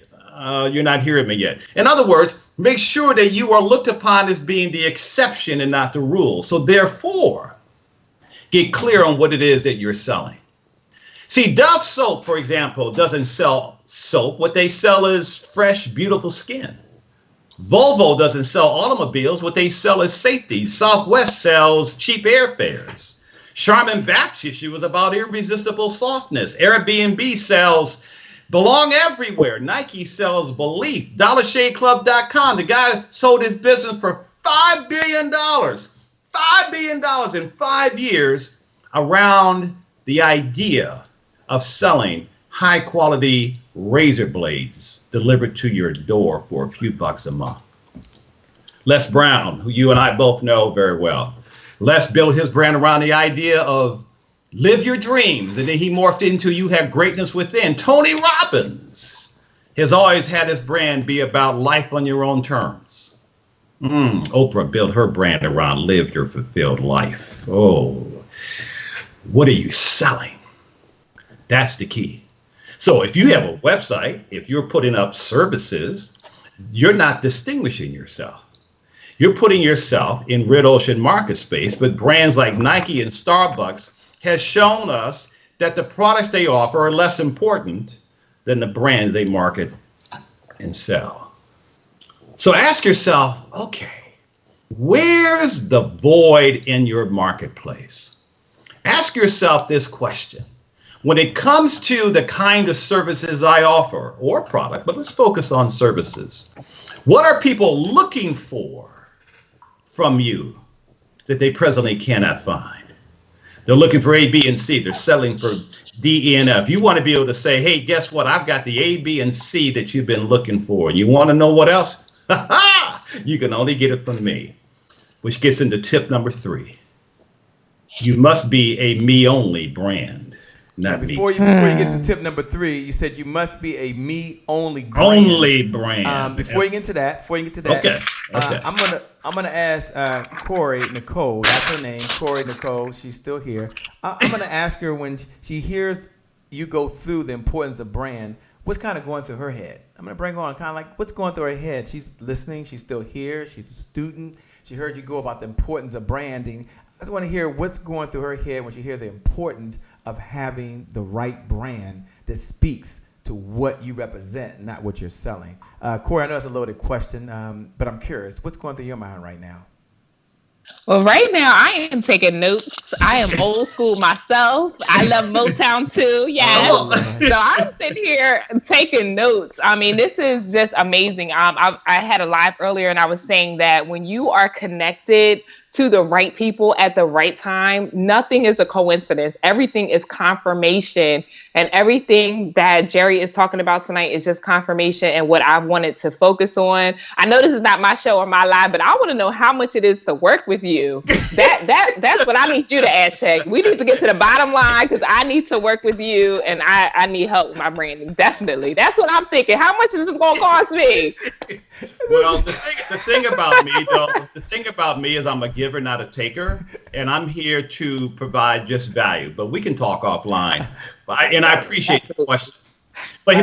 C: You're not hearing me yet. In other words, make sure that you are looked upon as being the exception and not the rule. So therefore, get clear on what it is that you're selling. See, Dove soap, for example, doesn't sell soap. What they sell is fresh, beautiful skin. Volvo doesn't sell automobiles. What they sell is safety. Southwest sells cheap airfares. Charmin bath tissue is about irresistible softness. Airbnb sells belong everywhere. Nike sells belief. DollarShadeClub.com. The guy sold his business for $5 billion. $5 billion in 5 years around the idea of selling high quality razor blades delivered to your door for a few bucks a month. Les Brown, who you and I both know very well. Les built his brand around the idea of live your dreams, and then he morphed into you have greatness within. Tony Robbins has always had his brand be about life on your own terms. Oprah built her brand around live your fulfilled life. Oh, what are you selling? That's the key. So if you have a website, if you're putting up services, you're not distinguishing yourself. You're putting yourself in red ocean market space, but brands like Nike and Starbucks has shown us that the products they offer are less important than the brands they market and sell. So ask yourself, okay, where's the void in your marketplace? Ask yourself this question. When it comes to the kind of services I offer or product, but let's focus on services. What are people looking for from you that they presently cannot find? They're looking for A, B, and C. They're selling for D, E, and F. You want to be able to say, hey, guess what? I've got the A, B, and C that you've been looking for. You want to know what else? You can only get it from me, which gets into tip number 3. You must be a me-only brand. Not
A: before you get to tip number 3, you said you must be a me-only brand.
C: Only brand.
A: Before you get to that,
C: Okay.
A: I'm gonna ask Corey Nicole. That's her name, Corey Nicole. She's still here. I'm gonna ask her when she hears you go through the importance of brand, what's kind of going through her head. I'm gonna bring her on kind of like what's going through her head. She's listening. She's still here. She's a student. She heard you go about the importance of branding. I just want to hear what's going through her head when she hears the importance of having the right brand that speaks to what you represent, not what you're selling. Corey, I know it's a loaded question, but I'm curious. What's going through your mind right now?
B: Well, right now I am taking notes. I am old school myself. I love Motown too. Yes. So I'm sitting here taking notes. I mean, this is just amazing. I had a live earlier and I was saying that when you are connected to the right people at the right time, nothing is a coincidence. Everything is confirmation, and everything that Gerry is talking about tonight is just confirmation and what I wanted to focus on. I know this is not my show or my live, but I want to know how much it is to work with you. That's what I need you to ask, Shaq. We need to get to the bottom line because I need to work with you and I need help with my branding. Definitely. That's what I'm thinking. How much is this going to cost me?
C: Well, the thing about me is I'm a giver, not a taker, and I'm here to provide just value. But we can talk offline. And I appreciate the question. But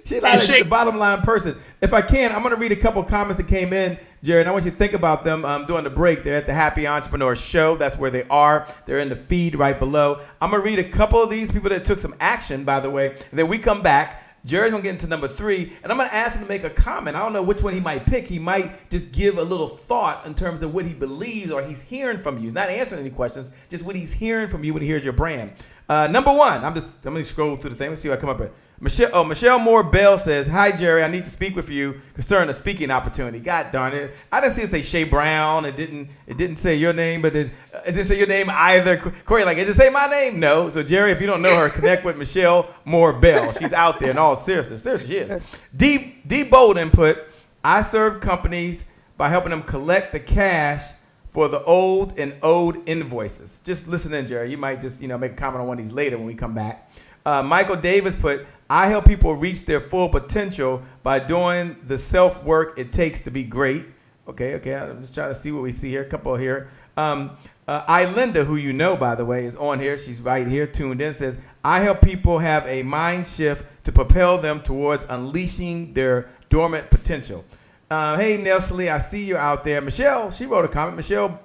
A: She's like the bottom line person. If I can, I'm going to read a couple of comments that came in, Gerry, and I want you to think about them during the break. They're at the Happy Entrepreneur Show. That's where they are. They're in the feed right below. I'm going to read a couple of these people that took some action, by the way. And then we come back. Gerry's going to get into number 3, and I'm going to ask him to make a comment. I don't know which one he might pick. He might just give a little thought in terms of what he believes or he's hearing from you. He's not answering any questions, just what he's hearing from you when he hears your brand. Number 1, I'm going to scroll through the thing. Let's see what I come up with. Michelle Moore Bell says, "Hi, Gerry. I need to speak with you concerning a speaking opportunity." God darn it. I didn't see it say Shay Brown. It didn't say your name, but it didn't say your name either. Corey, like, it didn't say my name? No. So, Gerry, if you don't know her, connect with Michelle Moore Bell. She's out there in all seriousness. Seriously, she is. D. Bolden put, "I serve companies by helping them collect the cash for the old and owed invoices." Just listen in, Gerry. You might just make a comment on one of these later when we come back. Michael Davis put, "I help people reach their full potential by doing the self-work it takes to be great." Okay. I'm just trying to see what we see here. A couple here. Linda, who you know, by the way, is on here. She's right here, tuned in, says, "I help people have a mind shift to propel them towards unleashing their dormant potential." Hey, Nelson, I see you out there. Michelle, she wrote a comment. Michelle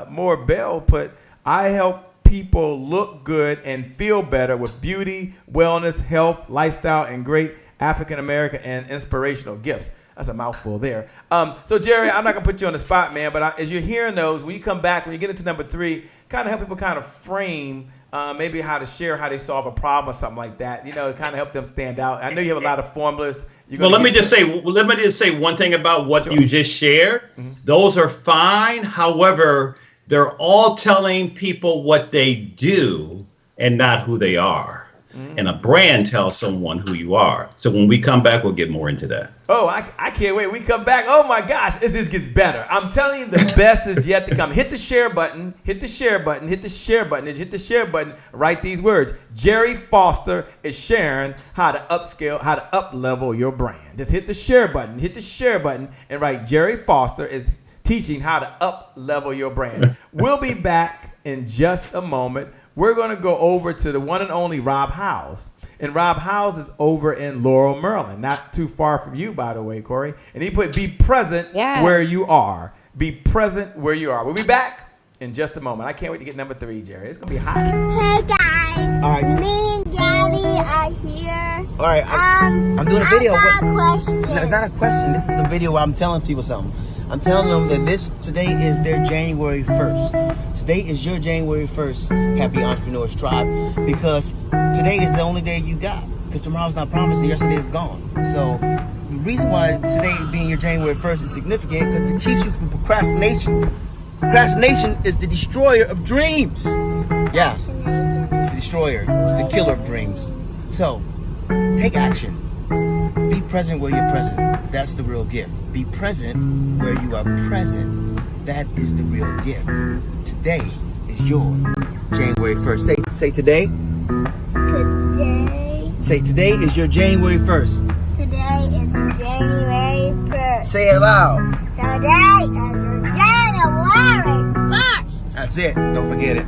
A: Moore Bell put, "I help people look good and feel better with beauty, wellness, health, lifestyle, and great African American and inspirational gifts. That's a mouthful there. So Gerry, I'm not gonna put you on the spot, man, but as you're hearing those, when you come back, when you get into number 3, kind of help people kind of frame maybe how to share how they solve a problem or something like that. You know, to kind of help them stand out. I know you have a lot of formulas.
C: Well, let me just say one thing about what you just shared. Mm-hmm. Those are fine. However, they're all telling people what they do and not who they are. Mm-hmm. And a brand tells someone who you are. So when we come back, we'll get more into that.
A: Oh, I can't wait. We come back. Oh my gosh, this just gets better. I'm telling you, the best is yet to come. Hit the share button. Hit the share button. Hit the share button. Hit the share button. Write these words. Gerry Foster is sharing how to upscale, how to up-level your brand. Just hit the share button. Hit the share button and write Gerry Foster is teaching how to up-level your brand. We'll be back in just a moment. We're going to go over to the one and only Rob Howes. And Rob Howes is over in Laurel, Maryland. Not too far from you, by the way, Corey. And he put, be present where you are. Be present where you are. We'll be back in just a moment. I can't wait to get number 3, Gerry. It's going to be hot.
G: Hey, guys.
H: All right.
G: Me and Daddy are here.
H: All right. I'm doing a video.
G: I got a question.
H: No, it's not a question. This is a video where I'm telling people something. I'm telling them that today is their January 1st. Today is your January 1st Happy Entrepreneurs Tribe, because today is the only day you got, because tomorrow's not promised and yesterday is gone. So the reason why today being your January 1st is significant, because it keeps you from procrastination. Procrastination is the destroyer of dreams. Yeah, it's the destroyer. It's the killer of dreams. So take action. Be present where you're present. That's the real gift. Be present where you are present. That is the real gift. Today is your January 1st. Say today.
G: Today.
H: Say today is your January 1st.
G: Today is January 1st.
H: Say it loud.
G: Today is January 1st.
H: That's it. Don't forget it.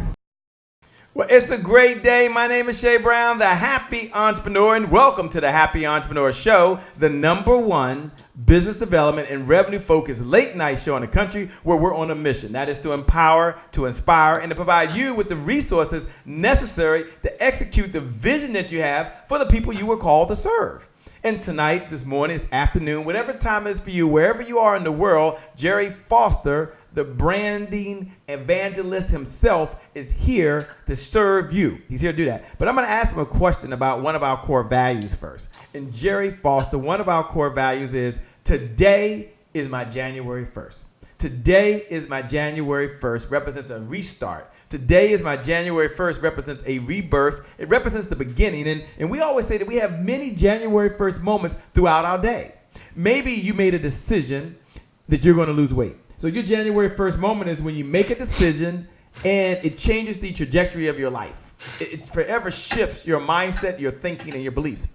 A: Well, it's a great day. My name is Shay Brown, the Happy Entrepreneur, and welcome to the Happy Entrepreneur Show, the #1 business development and revenue-focused late-night show in the country, where we're on a mission. That is to empower, to inspire, and to provide you with the resources necessary to execute the vision that you have for the people you were called to serve. And tonight, this morning, this afternoon, whatever time it is for you, wherever you are in the world, Gerry Foster, the branding evangelist himself, is here to serve you. He's here to do that. But I'm going to ask him a question about one of our core values first. And Gerry Foster, one of our core values is, today is my January 1st. Today is my January 1st represents a restart. Today is my January 1st represents a rebirth. It represents the beginning. And we always say that we have many January 1st moments throughout our day. Maybe you made a decision that you're going to lose weight. So your January 1st moment is when you make a decision and it changes the trajectory of your life. It forever shifts your mindset, your thinking, and your beliefs.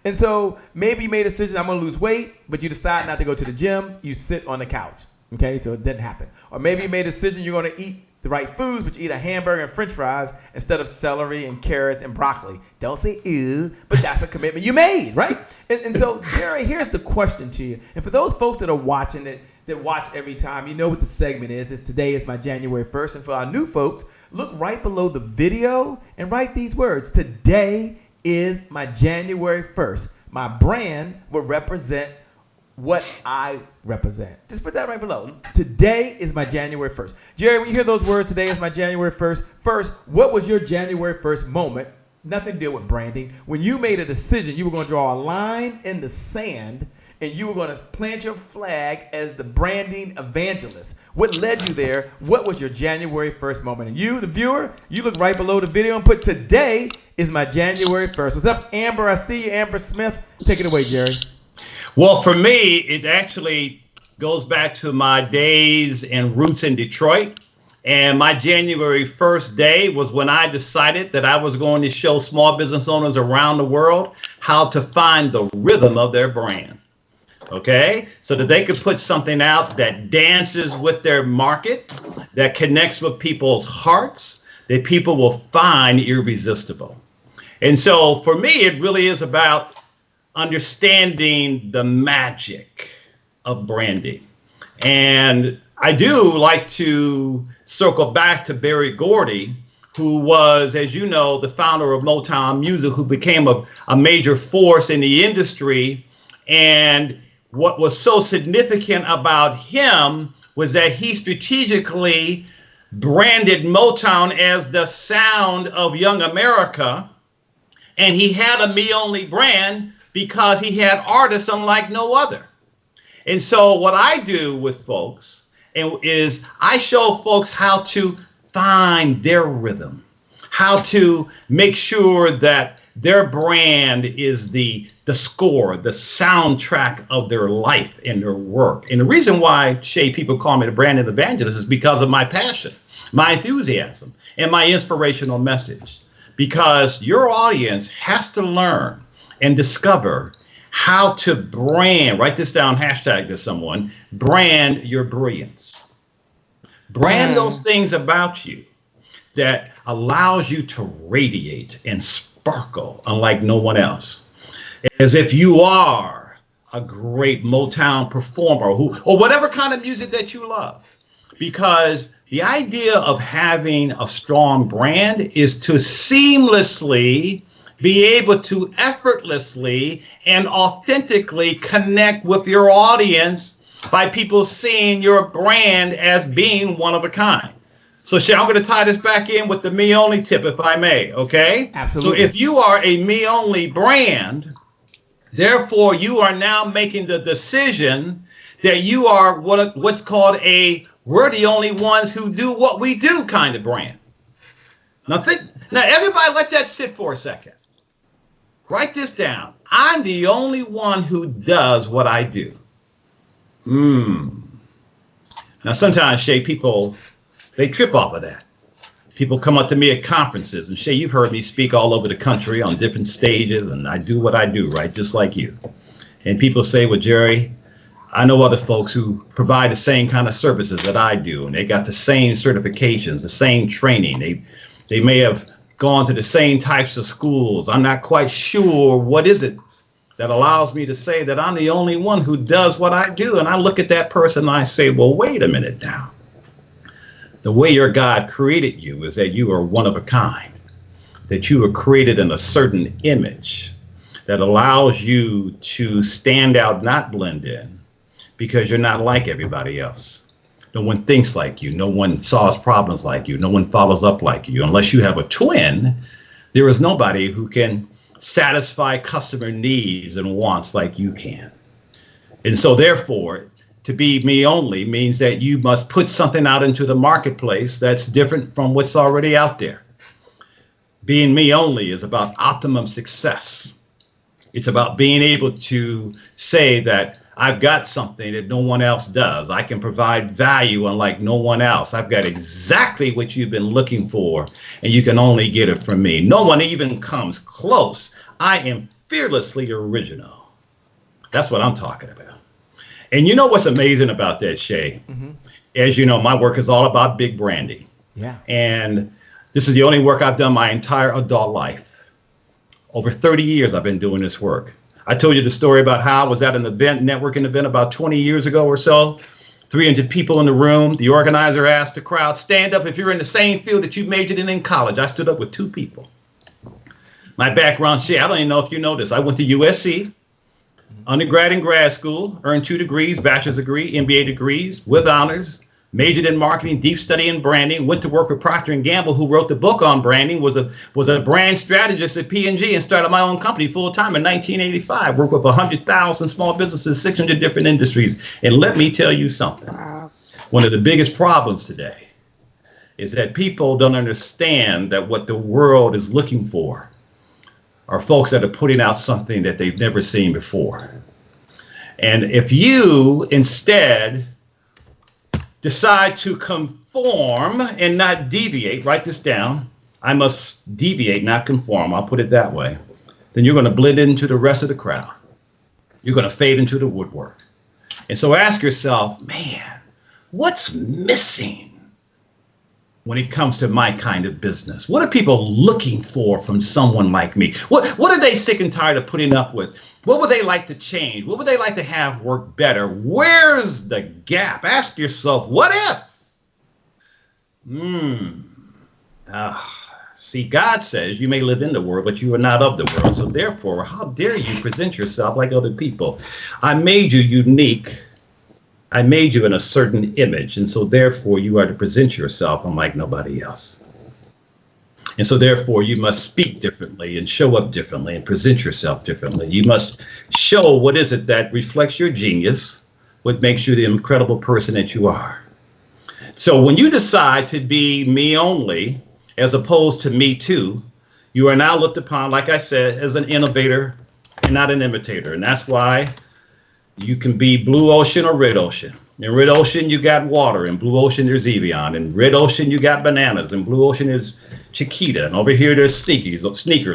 A: And so maybe you made a decision, I'm going to lose weight, but you decide not to go to the gym. You sit on the couch. Okay, so it didn't happen. Or maybe you made a decision you're going to eat the right foods, but you eat a hamburger and french fries instead of celery and carrots and broccoli. Don't say ew, but that's a commitment you made, right? And so, Gerry, here's the question to you. And for those folks that are watching it, that watch every time, you know what the segment is. It's today is my January 1st. And for our new folks, look right below the video and write these words. Today is my January 1st. My brand will represent what I represent. Just put that right below. Today is my January 1st. Gerry, when you hear those words, today is my January 1st. First, what was your January 1st moment? Nothing to deal with branding. When you made a decision, you were going to draw a line in the sand and you were going to plant your flag as the branding evangelist. What led you there? What was your January 1st moment? And you, the viewer, you look right below the video and put today is my January 1st. What's up, Amber? I see you, Amber Smith. Take it away, Gerry.
C: Well, for me, it actually goes back to my days and roots in Detroit. And my January 1st day was when I decided that I was going to show small business owners around the world how to find the rhythm of their brand. Okay, so that they could put something out that dances with their market, that connects with people's hearts, that people will find irresistible. And so for me, it really is about understanding the magic of branding. And I do like to circle back to Berry Gordy, who was, as you know, the founder of Motown Music, who became a major force in the industry. And what was so significant about him was that he strategically branded Motown as the sound of young America. And he had a me only brand because he had artists unlike no other. And so what I do with folks is I show folks how to find their rhythm, how to make sure that their brand is the score, the soundtrack of their life and their work. And the reason why, Shay, people call me the Branding Evangelist is because of my passion, my enthusiasm, and my inspirational message. Because your audience has to learn and discover how to brand, write this down, hashtag to someone, brand your brilliance. Brand those things about you that allows you to radiate and sparkle unlike no one else. As if you are a great Motown performer or whatever kind of music that you love. Because the idea of having a strong brand is to seamlessly be able to effortlessly and authentically connect with your audience by people seeing your brand as being one of a kind. So, Shay, I'm going to tie this back in with the me only tip, if I may, okay?
A: Absolutely.
C: So if you are a me only brand, therefore you are now making the decision that you are what's called we're the only ones who do what we do kind of brand. Now everybody let that sit for a second. Write this down. I'm the only one who does what I do. Now sometimes, Shay, people, they trip off of that. People come up to me at conferences, and Shay, you've heard me speak all over the country on different stages, and I do what I do, right? Just like you. And people say, well, Gerry, I know other folks who provide the same kind of services that I do, and they got the same certifications, the same training. They may have gone to the same types of schools. I'm not quite sure what is it that allows me to say that I'm the only one who does what I do. And I look at that person and I say, well, wait a minute now. The way your God created you is that you are one of a kind, that you are created in a certain image that allows you to stand out, not blend in, because you're not like everybody else. No one thinks like you. No one solves problems like you. No one follows up like you. Unless you have a twin, there is nobody who can satisfy customer needs and wants like you can. And so therefore, to be me only means that you must put something out into the marketplace that's different from what's already out there. Being me only is about optimum success. It's about being able to say that I've got something that no one else does. I can provide value unlike no one else. I've got exactly what you've been looking for, and you can only get it from me. No one even comes close. I am fearlessly original. That's what I'm talking about. And you know what's amazing about that, Shay? Mm-hmm. As you know, my work is all about big branding. Yeah. And this is the only work I've done my entire adult life. Over 30 years I've been doing this work. I told you the story about how I was at an event, networking event about 20 years ago or so. 300 people in the room. The organizer asked the crowd, stand up if you're in the same field that you majored in college. I stood up with 2 people. My background, Shay, I don't even know if you know this. I went to USC, undergrad and grad school, earned 2 degrees, bachelor's degree, MBA degrees with honors. Majored in marketing, deep study in branding, went to work for Procter & Gamble, who wrote the book on branding, was a brand strategist at P&G, and started my own company full-time in 1985. Worked with 100,000 small businesses, 600 different industries. And let me tell you something. Wow. One of the biggest problems today is that people don't understand that what the world is looking for are folks that are putting out something that they've never seen before. And if you instead decide to conform and not deviate, write this down, I must deviate, not conform, I'll put it that way, then you're going to blend into the rest of the crowd. You're going to fade into the woodwork. And so ask yourself, man, what's missing when it comes to my kind of business? What are people looking for from someone like me? What are they sick and tired of putting up with? What would they like to change? What would they like to have work better? Where's the gap? Ask yourself, what if? See, God says you may live in the world, but you are not of the world. So therefore, how dare you present yourself like other people? I made you unique. I made you in a certain image. And so therefore, you are to present yourself unlike nobody else. And so therefore, you must speak differently and show up differently and present yourself differently. You must show what is it that reflects your genius, what makes you the incredible person that you are. So when you decide to be me only, as opposed to me too, you are now looked upon, like I said, as an innovator and not an imitator. And that's why you can be blue ocean or red ocean. In red ocean, you got water. In blue ocean, there's Evian. In red ocean, you got bananas. In blue ocean, there's Chiquita. And over here, there's sneakers.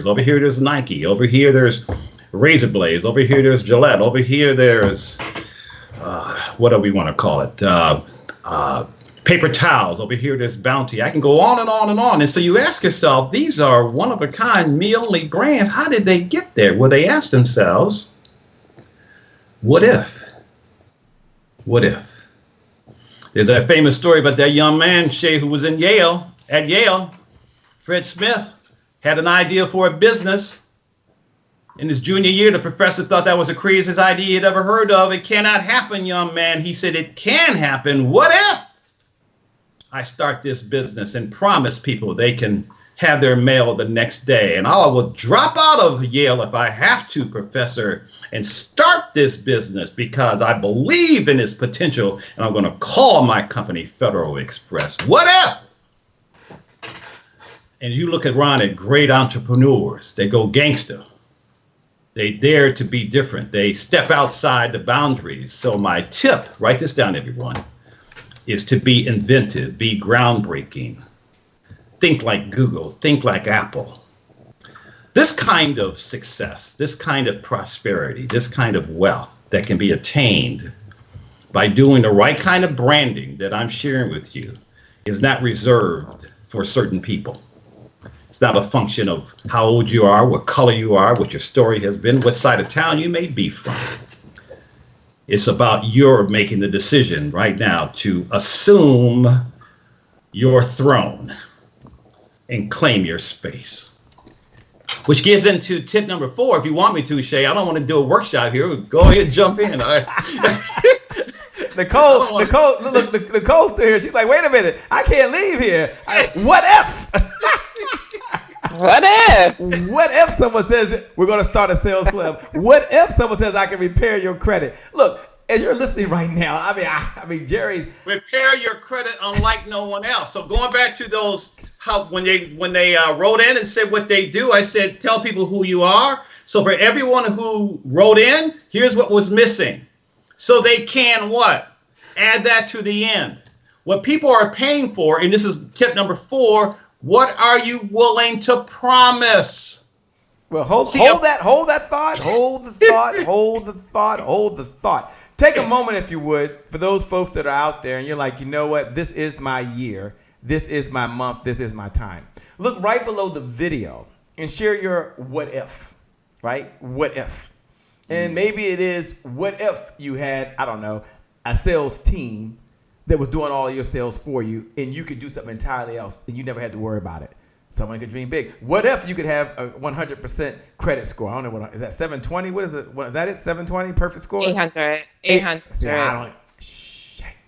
C: Over here, there's Nike. Over here, there's razor blades. Over here, there's Gillette. Over here, there's, what do we want to call it? Paper towels. Over here, there's Bounty. I can go on and on and on. And so you ask yourself, these are one-of-a-kind, me-only brands. How did they get there? Well, they asked themselves, what if? What if? There's that famous story about that young man, Shay, who was at Yale. Fred Smith had an idea for a business. In his junior year, the professor thought that was the craziest idea he'd ever heard of. It cannot happen, young man. He said, it can happen. What if I start this business and promise people they can have their mail the next day? And I will drop out of Yale if I have to, professor, and start this business because I believe in its potential, and I'm going to call my company Federal Express. What if? And you look around at great entrepreneurs, they go gangster. They dare to be different. They step outside the boundaries. So my tip, write this down, everyone, is to be inventive, be groundbreaking. Think like Google, think like Apple. This kind of success, this kind of prosperity, this kind of wealth that can be attained by doing the right kind of branding that I'm sharing with you is not reserved for certain people. It's not a function of how old you are, what color you are, what your story has been, what side of town you may be from. It's about your making the decision right now to assume your throne and claim your space. Which gets into tip number 4. If you want me to, Shay, I don't want to do a workshop here. Go ahead and jump in.
A: Nicole's still here. She's like, wait a minute, I can't leave here. What if?
B: What if?
A: What if someone says we're going to start a sales club? What if someone says I can repair your credit? Look, as you're listening right now, I mean, Jerry's
C: repair your credit unlike no one else. So going back to those, when they wrote in and said what they do, I said tell people who you are. So for everyone who wrote in, here's what was missing. So they can what? Add that to the end. What people are paying for, and this is tip number 4. What are you willing to promise?
A: Well, hold that thought. Take a moment, if you would, for those folks that are out there and you're like, you know what? This is my year. This is my month. This is my time. Look right below the video and share your what if, right? What if? And maybe it is, what if you had, I don't know, a sales team that was doing all of your sales for you, and you could do something entirely else, and you never had to worry about it. Someone could dream big. What if you could have a 100% credit score? I don't know is that 720? What is it? Is that it? 720 perfect score?
B: 800.
A: See, I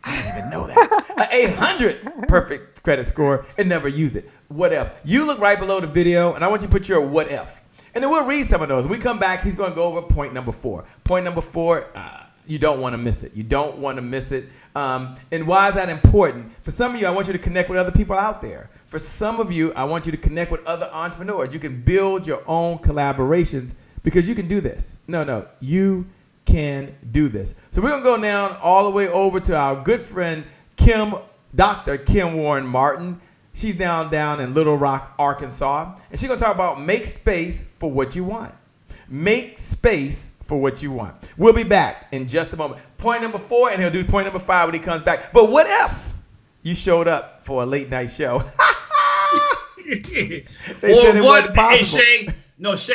A: didn't even know that. An 800 perfect credit score and never use it. What if? You look right below the video, and I want you to put your what if. And then we'll read some of those. When we come back, he's going to go over point number 4. Point number 4, you don't want to miss it. You don't want to miss it. And why is that important? For some of you, I want you to connect with other people out there. For some of you, I want you to connect with other entrepreneurs. You can build your own collaborations because you can do this. No, you can do this. So we're going to go down all the way over to our good friend, Dr. Kim Warren Martin. She's down in Little Rock, Arkansas. And she's going to talk about make space for what you want. Make space for what you want. We'll be back in just a moment. Point number 4, and he'll do point number 5 when he comes back. But what if you showed up for a late night show?
C: Shay,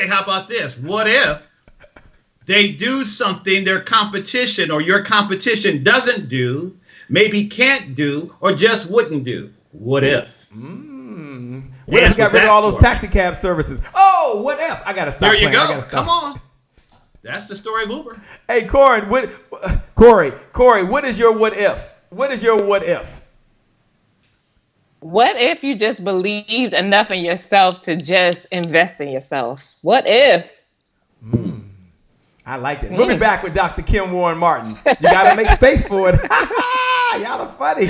C: how about this? What if they do something their competition or your competition doesn't do, maybe can't do, or just wouldn't do? What if?
A: What if we got rid of all those taxi cab services? Oh, what if? I gotta stop.
C: There you
A: playing.
C: go. Come on. That's the story of Uber.
A: Hey, Corey, what is your what if? What is your what if?
B: What if you just believed enough in yourself to just invest in yourself? What if?
A: I like it. We'll be back with Dr. Kim Warren Martin. You got to make space for it. Y'all are funny.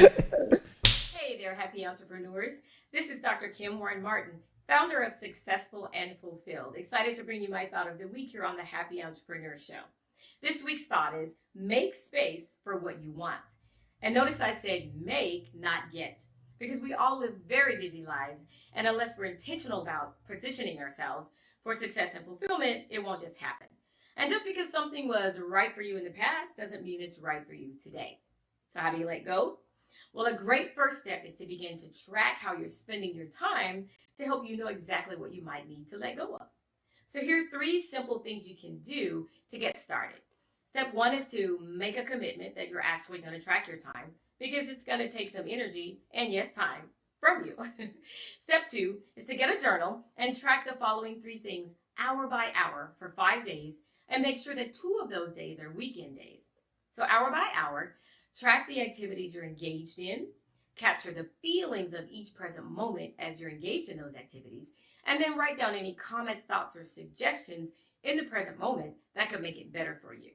I: Hey there, happy entrepreneurs. This is Dr. Kim Warren Martin, founder of Successful and Fulfilled. Excited to bring you my thought of the week here on the Happy Entrepreneur Show. This week's thought is make space for what you want. And notice I said make, not get, because we all live very busy lives. And unless we're intentional about positioning ourselves for success and fulfillment, it won't just happen. And just because something was right for you in the past doesn't mean it's right for you today. So how do you let go? Well, a great first step is to begin to track how you're spending your time to help you know exactly what you might need to let go of. So here are 3 simple things you can do to get started. Step 1 is to make a commitment that you're actually going to track your time, because it's going to take some energy and, yes, time from you. Step 2 is to get a journal and track the following 3 things hour by hour for 5 days, and make sure that 2 of those days are weekend days. So hour by hour, track the activities you're engaged in, capture the feelings of each present moment as you're engaged in those activities, and then write down any comments, thoughts, or suggestions in the present moment that could make it better for you.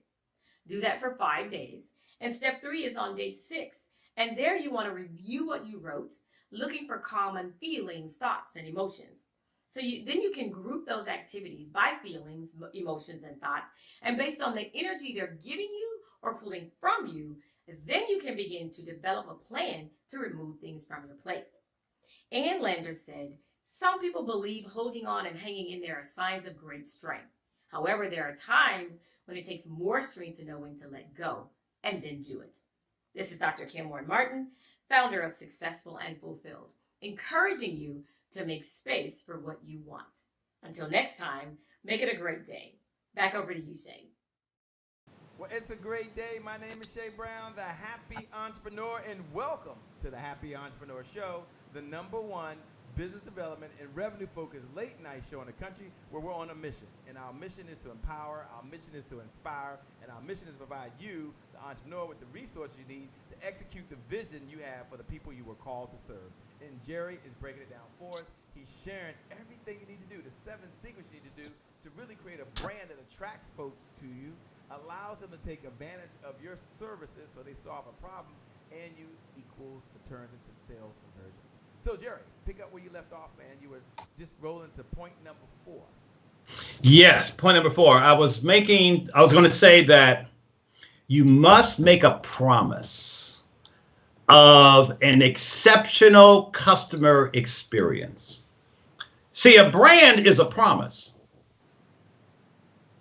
I: Do that for 5 days. And step 3 is on day 6. And there you want to review what you wrote, looking for common feelings, thoughts, and emotions. So then you can group those activities by feelings, emotions, and thoughts. And based on the energy they're giving you or pulling from you, then you can begin to develop a plan to remove things from your plate. Ann Landers said, some people believe holding on and hanging in there are signs of great strength. However, there are times when it takes more strength to know when to let go and then do it. This is Dr. Kim Warren Martin, founder of Successful and Fulfilled, encouraging you to make space for what you want. Until next time, make it a great day. Back over to you, Shay.
A: Well, it's a great day. My name is Shay Brown, the Happy Entrepreneur, and welcome to the Happy Entrepreneur Show, the #1 business development and revenue-focused late-night show in the country, where we're on a mission. And our mission is to empower, our mission is to inspire, and our mission is to provide you, the entrepreneur, with the resources you need to execute the vision you have for the people you were called to serve. And Gerry is breaking it down for us. He's sharing everything you need to do, the 7 secrets you need to do to really create a brand that attracts folks to you, allows them to take advantage of your services so they solve a problem, and you equals it turns into sales conversions. So Gerry, pick up where you left off, man. You were just rolling to point number 4.
C: Yes, point number 4. I was going to say that you must make a promise of an exceptional customer experience. See, a brand is a promise.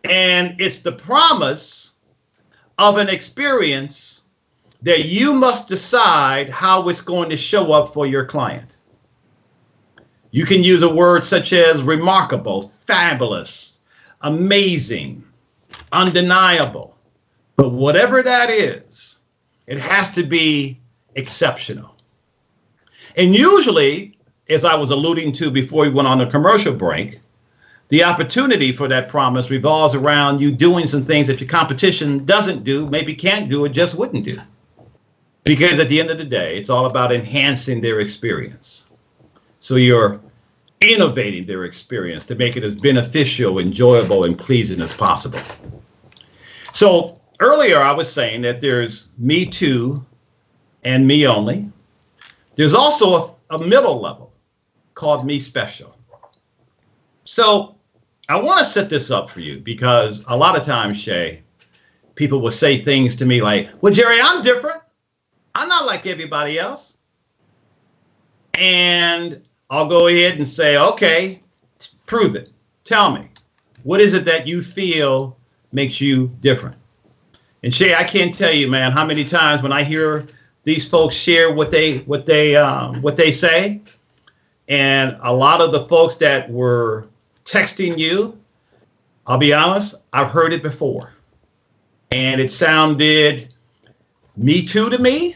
C: And it's the promise of an experience that you must decide how it's going to show up for your client. You can use a word such as remarkable, fabulous, amazing, undeniable. But whatever that is, it has to be exceptional. And usually, as I was alluding to before we went on the commercial break, the opportunity for that promise revolves around you doing some things that your competition doesn't do, maybe can't do, or just wouldn't do. Because at the end of the day, it's all about enhancing their experience. So you're innovating their experience to make it as beneficial, enjoyable, and pleasing as possible. So earlier I was saying that there's me too and me only. There's also a middle level called me special. So I want to set this up for you because a lot of times, Shay, people will say things to me like, well, Gerry, I'm different. I'm not like everybody else. And I'll go ahead and say, okay, prove it. Tell me, what is it that you feel makes you different? And Shay, I can't tell you, man, how many times when I hear these folks share what they say, and a lot of the folks that were texting you, I'll be honest, I've heard it before. And it sounded me too to me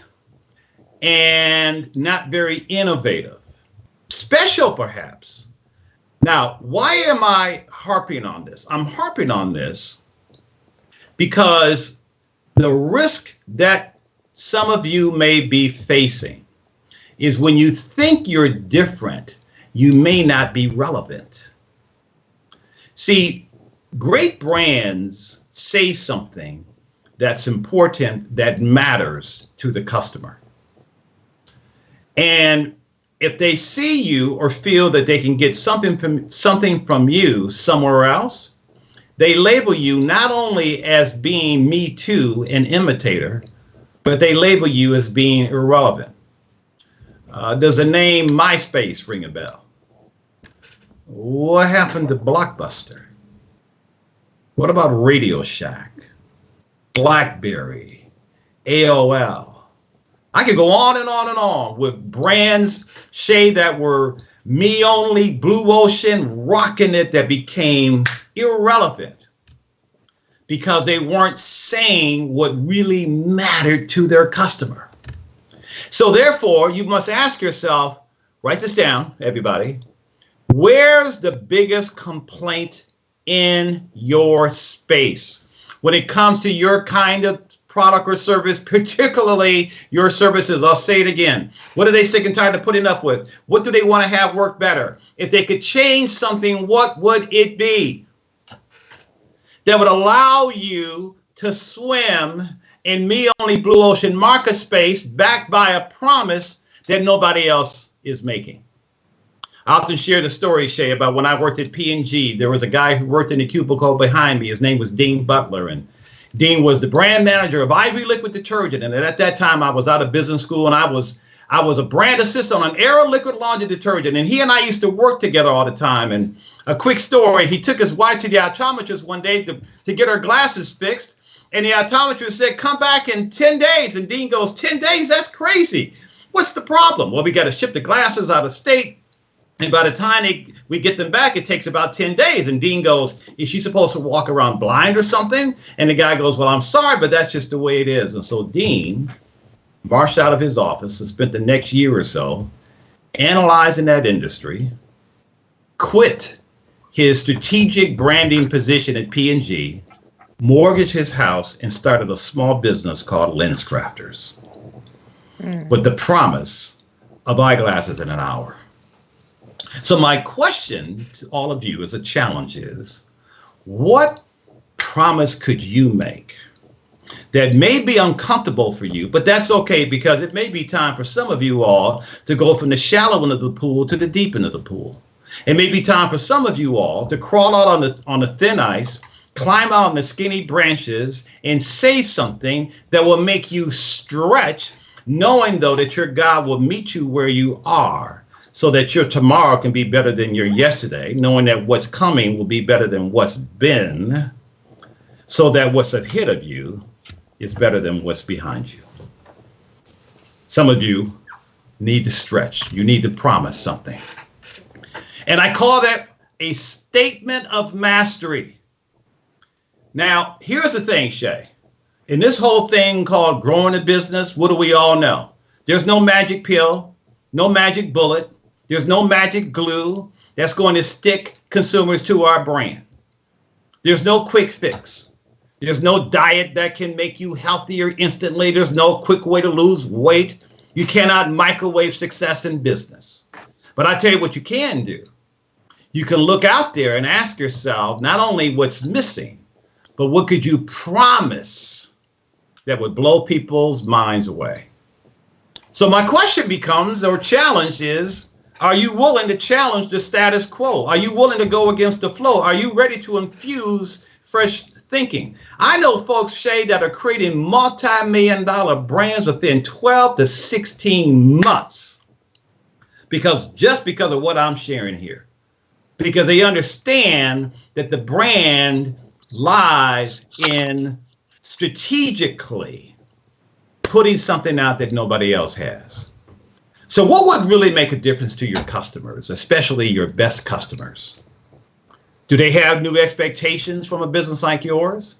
C: and not very innovative. special perhaps. Now, why am I harping on this? I'm harping on this because the risk that some of you may be facing is when you think you're different, you may not be relevant. See, great brands say something that's important, that matters to the customer. And if they see you or feel that they can get something from you somewhere else, they label you not only as being me too, an imitator, but they label you as being irrelevant. Does the name MySpace ring a bell? What happened to Blockbuster? What about Radio Shack, BlackBerry, AOL? I could go on and on and on with brands, Shay, that were me only, Blue Ocean, rocking it, that became irrelevant because they weren't saying what really mattered to their customer. So therefore, you must ask yourself, write this down, everybody, where's the biggest complaint in your space when it comes to your kind of product or service, particularly your services? I'll say it again. What are they sick and tired of putting up with? What do they want to have work better? If they could change something, what would it be that would allow you to swim in me only blue ocean market space backed by a promise that nobody else is making? I often share the story, Shay, about when I worked at P&G. There was a guy who worked in the cubicle behind me. His name was Dean Butler, and Dean was the brand manager of Ivory Liquid Detergent. And at that time, I was out of business school, and I was a brand assistant on an Aero Liquid Laundry Detergent. And he and I used to work together all the time. And a quick story, he took his wife to the optometrist one day to get her glasses fixed. And the optometrist said, come back in 10 days. And Dean goes, 10 days? That's crazy. What's the problem? Well, we got to ship the glasses out of state. And by the time we get them back, it takes about 10 days. And Dean goes, is she supposed to walk around blind or something? And the guy goes, well, I'm sorry, but that's just the way it is. And so Dean marched out of his office and spent the next year or so analyzing that industry, quit his strategic branding position at P&G, mortgaged his house, and started a small business called Lens Crafters with the promise of eyeglasses in an hour. So my question to all of you as a challenge is, what promise could you make that may be uncomfortable for you, but that's okay, because it may be time for some of you all to go from the shallow end of the pool to the deep end of the pool. It may be time for some of you all to crawl out on the thin ice, climb out on the skinny branches, and say something that will make you stretch, knowing though that your God will meet you where you are, so that your tomorrow can be better than your yesterday, knowing that what's coming will be better than what's been, so that what's ahead of you is better than what's behind you. Some of you need to stretch. You need to promise something. And I call that a statement of mastery. Now, here's the thing, Shay. In this whole thing called growing a business, what do we all know? There's no magic pill, no magic bullet. There's no magic glue that's going to stick consumers to our brand. There's no quick fix. There's no diet that can make you healthier instantly. There's no quick way to lose weight. You cannot microwave success in business. But I tell you what you can do. You can look out there and ask yourself not only what's missing, but what could you promise that would blow people's minds away? So my question becomes, or challenge is, are you willing to challenge the status quo? Are you willing to go against the flow? Are you ready to infuse fresh thinking? I know folks, Shay, that are creating multi-million-dollar brands within 12 to 16 months because of what I'm sharing here. Because they understand that the brand lies in strategically putting something out that nobody else has. So what would really make a difference to your customers, especially your best customers? Do they have new expectations from a business like yours?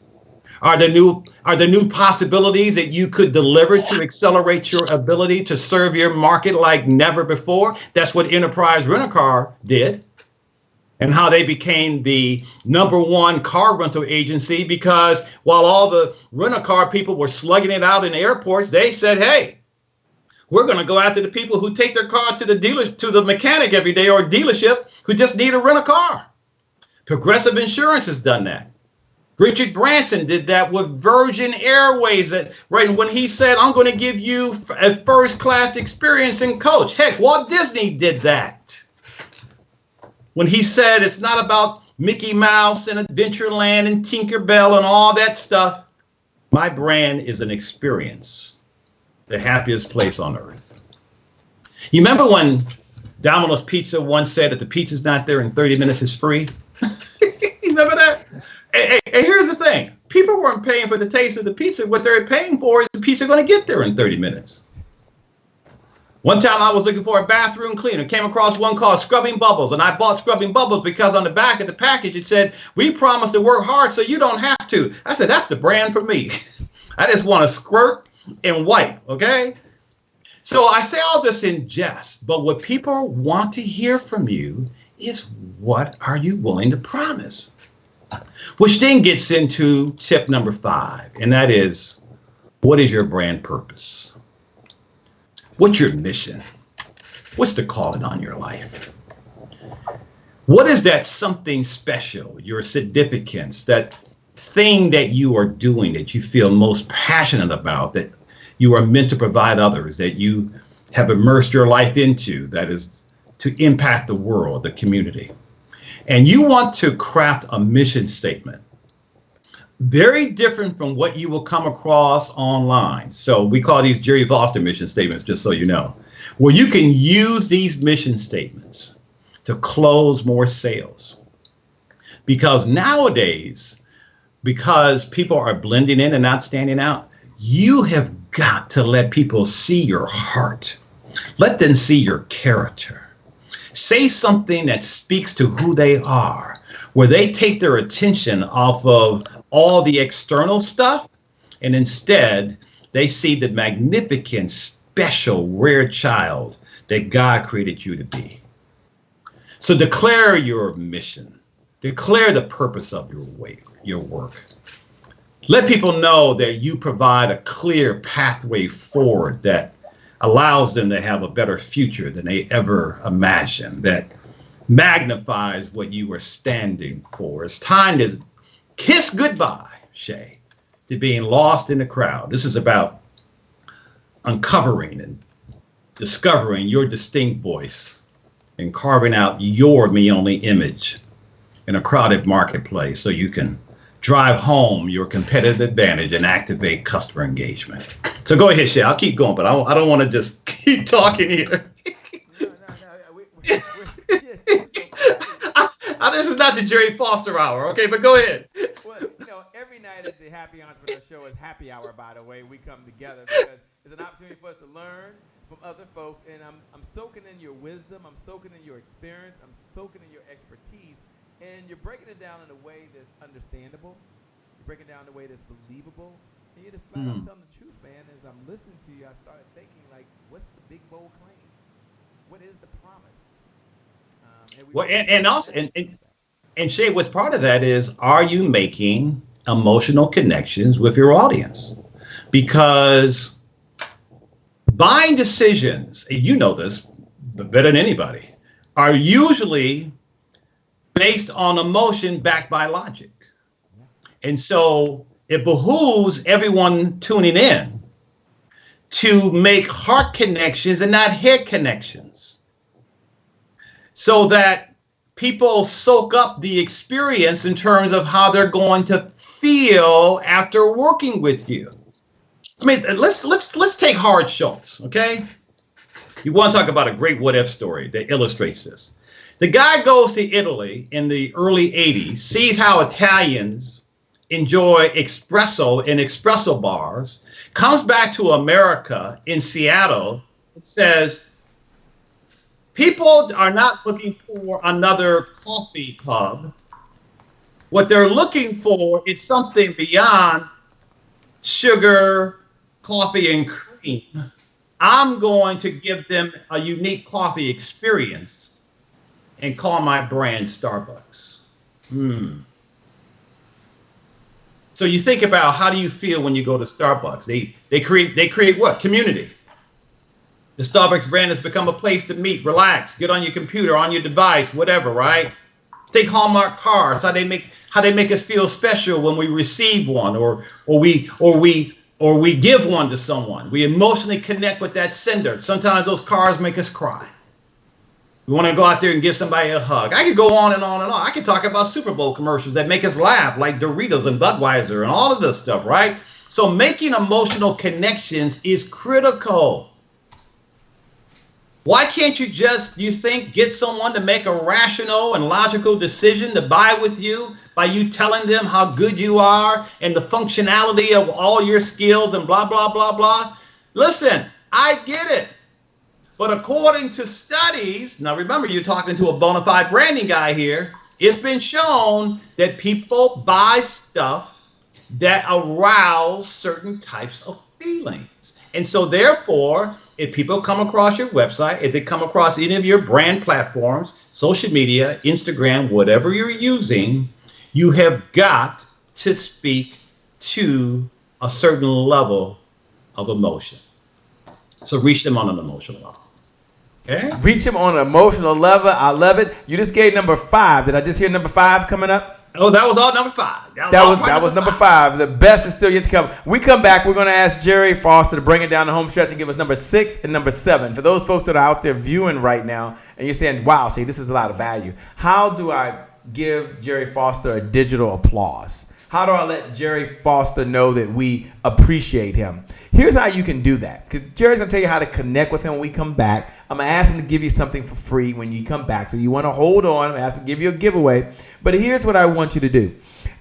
C: Are there new possibilities that you could deliver to accelerate your ability to serve your market like never before? That's what Enterprise Rent-A-Car did, and how they became the #1 car rental agency, because while all the rent-a-car people were slugging it out in airports, they said, hey, we're going to go after the people who take their car to the mechanic every day, or dealership, who just need to rent a car. Progressive Insurance has done that. Richard Branson did that with Virgin Airways, right when he said, I'm going to give you a first-class experience in coach. Heck, Walt Disney did that when he said it's not about Mickey Mouse and Adventureland and Tinkerbell and all that stuff. My brand is an experience, the happiest place on earth. You remember when Domino's Pizza once said, if the pizza's not there in 30 minutes, it's free? You remember that? Hey, here's the thing. People weren't paying for the taste of the pizza. What they're paying for is the pizza going to get there in 30 minutes. One time I was looking for a bathroom cleaner, came across one called Scrubbing Bubbles, and I bought Scrubbing Bubbles because on the back of the package it said, we promise to work hard so you don't have to. I said, that's the brand for me. I just want to squirt and wipe, okay? So I say all this in jest, but what people want to hear from you is, what are you willing to promise? Which then gets into tip number 5, and that is, what is your brand purpose? What's your mission? What's the calling on your life? What is that something special, your significance, that thing that you are doing that you feel most passionate about, that you are meant to provide others, that you have immersed your life into, that is to impact the world, the community? And you want to craft a mission statement, very different from what you will come across online. So we call these Gerry Foster mission statements, just so you know, where you can use these mission statements to close more sales. Because nowadays, because people are blending in and not standing out, you have got to let people see your heart. Let them see your character. Say something that speaks to who they are, where they take their attention off of all the external stuff, and instead they see the magnificent, special, rare child that God created you to be. So declare your mission. Declare the purpose of your work. Let people know that you provide a clear pathway forward that allows them to have a better future than they ever imagined, that magnifies what you are standing for. It's time to kiss goodbye, Shay, to being lost in the crowd. This is about uncovering and discovering your distinct voice and carving out your me only image in a crowded marketplace so you can drive home your competitive advantage and activate customer engagement. So go ahead, Shay. I'll keep going, but I don't want to just keep talking here. This is not the Gerry Foster hour, okay? But go ahead.
A: Well, every night at the Happy Entrepreneur Show is happy hour, by the way. We come together because it's an opportunity for us to learn from other folks, and I'm soaking in your wisdom. I'm soaking in your experience. I'm soaking in your expertise. And you're breaking it down in a way that's understandable. You're breaking it down in a way that's believable. And you're just flat out telling the truth, man. As I'm listening to you, I started thinking, like, what's the big, bold claim? What is the promise?
C: And Shay, what's part of that is, are you making emotional connections with your audience? Because buying decisions, you know this better than anybody, are usually based on emotion backed by logic. And so it behooves everyone tuning in to make heart connections and not head connections, so that people soak up the experience in terms of how they're going to feel after working with you. I mean, let's take Howard Schultz, okay? You want to talk about a great what-if story that illustrates this. The guy goes to Italy in the early 80s, sees how Italians enjoy espresso in espresso bars, comes back to America in Seattle and says, people are not looking for another coffee pub. What they're looking for is something beyond sugar, coffee, and cream. I'm going to give them a unique coffee experience and call my brand Starbucks. So you think about, how do you feel when you go to Starbucks? They create what? Community. The Starbucks brand has become a place to meet, relax, get on your computer, on your device, whatever, right? Take Hallmark cards, how they make us feel special when we receive one, or we give one to someone. We emotionally connect with that sender. Sometimes those cards make us cry. We want to go out there and give somebody a hug. I could go on and on and on. I could talk about Super Bowl commercials that make us laugh, like Doritos and Budweiser and all of this stuff, right? So making emotional connections is critical. Why can't you just, you think, get someone to make a rational and logical decision to buy with you by you telling them how good you are and the functionality of all your skills and blah, blah, blah, blah? Listen, I get it. But according to studies, now remember, you're talking to a bona fide branding guy here, it's been shown that people buy stuff that arouse certain types of feelings. And so therefore, if people come across your website, if they come across any of your brand platforms, social media, Instagram, whatever you're using, you have got to speak to a certain level of emotion. So reach them on an emotional level. Okay?
A: Reach them on an emotional level. I love it. You just gave number 5. Did I just hear number 5 coming up?
C: Oh, that was all number 5.
A: That was number 5. The best is still yet to come. We come back, we're going to ask Gerry Foster to bring it down the home stretch and give us number 6 and number 7. For those folks that are out there viewing right now, and you're saying, wow, Shay, this is a lot of value. How do I give Gerry Foster a digital applause? How do I let Gerry Foster know that we appreciate him? Here's how you can do that. Because Jerry's going to tell you how to connect with him when we come back. I'm going to ask him to give you something for free when you come back. So you want to hold on. I'm going to ask him to give you a giveaway. But here's what I want you to do.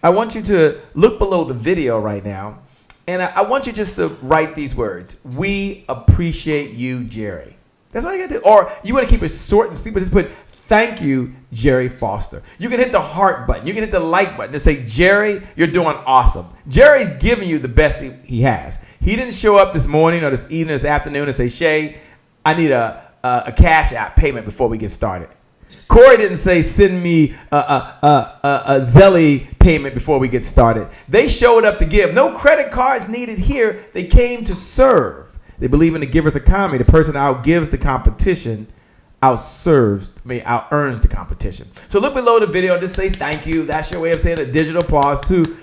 A: I want you to look below the video right now. And I want you just to write these words. We appreciate you, Gerry. That's all you got to do. Or you want to keep it short and sweet, but just put, thank you, Gerry Foster. You can hit the heart button. You can hit the like button to say, Gerry, you're doing awesome. Gerry's giving you the best he has. He didn't show up this morning or this evening, this afternoon and say, Shay, I need a Cash App payment before we get started. Corey didn't say, send me a Zelly payment before we get started. They showed up to give. No credit cards needed here. They came to serve. They believe in the giver's economy. The person outgives the competition out-earns the competition. So look below the video and just say thank you. That's your way of saying a digital pause to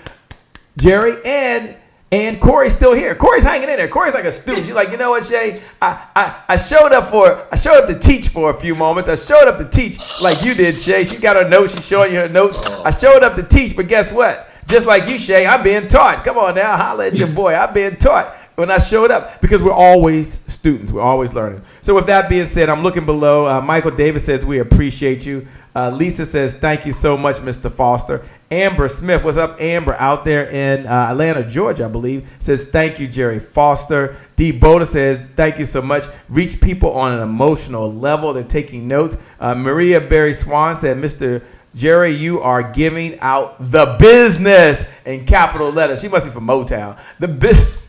A: Gerry and Corey's still here. Corey's hanging in there. Corey's like a student. She's like, you know what, Shay? I showed up to teach for a few moments. I showed up to teach like you did, Shay. She got her notes. She's showing you her notes. I showed up to teach, but guess what? Just like you, Shay, I'm being taught. Come on now, holla at your boy. I'm being taught when I showed up because we're always students. We're always learning. So with that being said, I'm looking below. Michael Davis says, we appreciate you. Lisa says, thank you so much, Mr. Foster. Amber Smith, what's up, Amber, out there in Atlanta, Georgia, I believe, says, thank you, Gerry Foster. D. Boda says, thank you so much. Reach people on an emotional level. They're taking notes. Maria Berry Swan said, Mr. Gerry, you are giving out the business in capital letters. She must be from Motown. The business.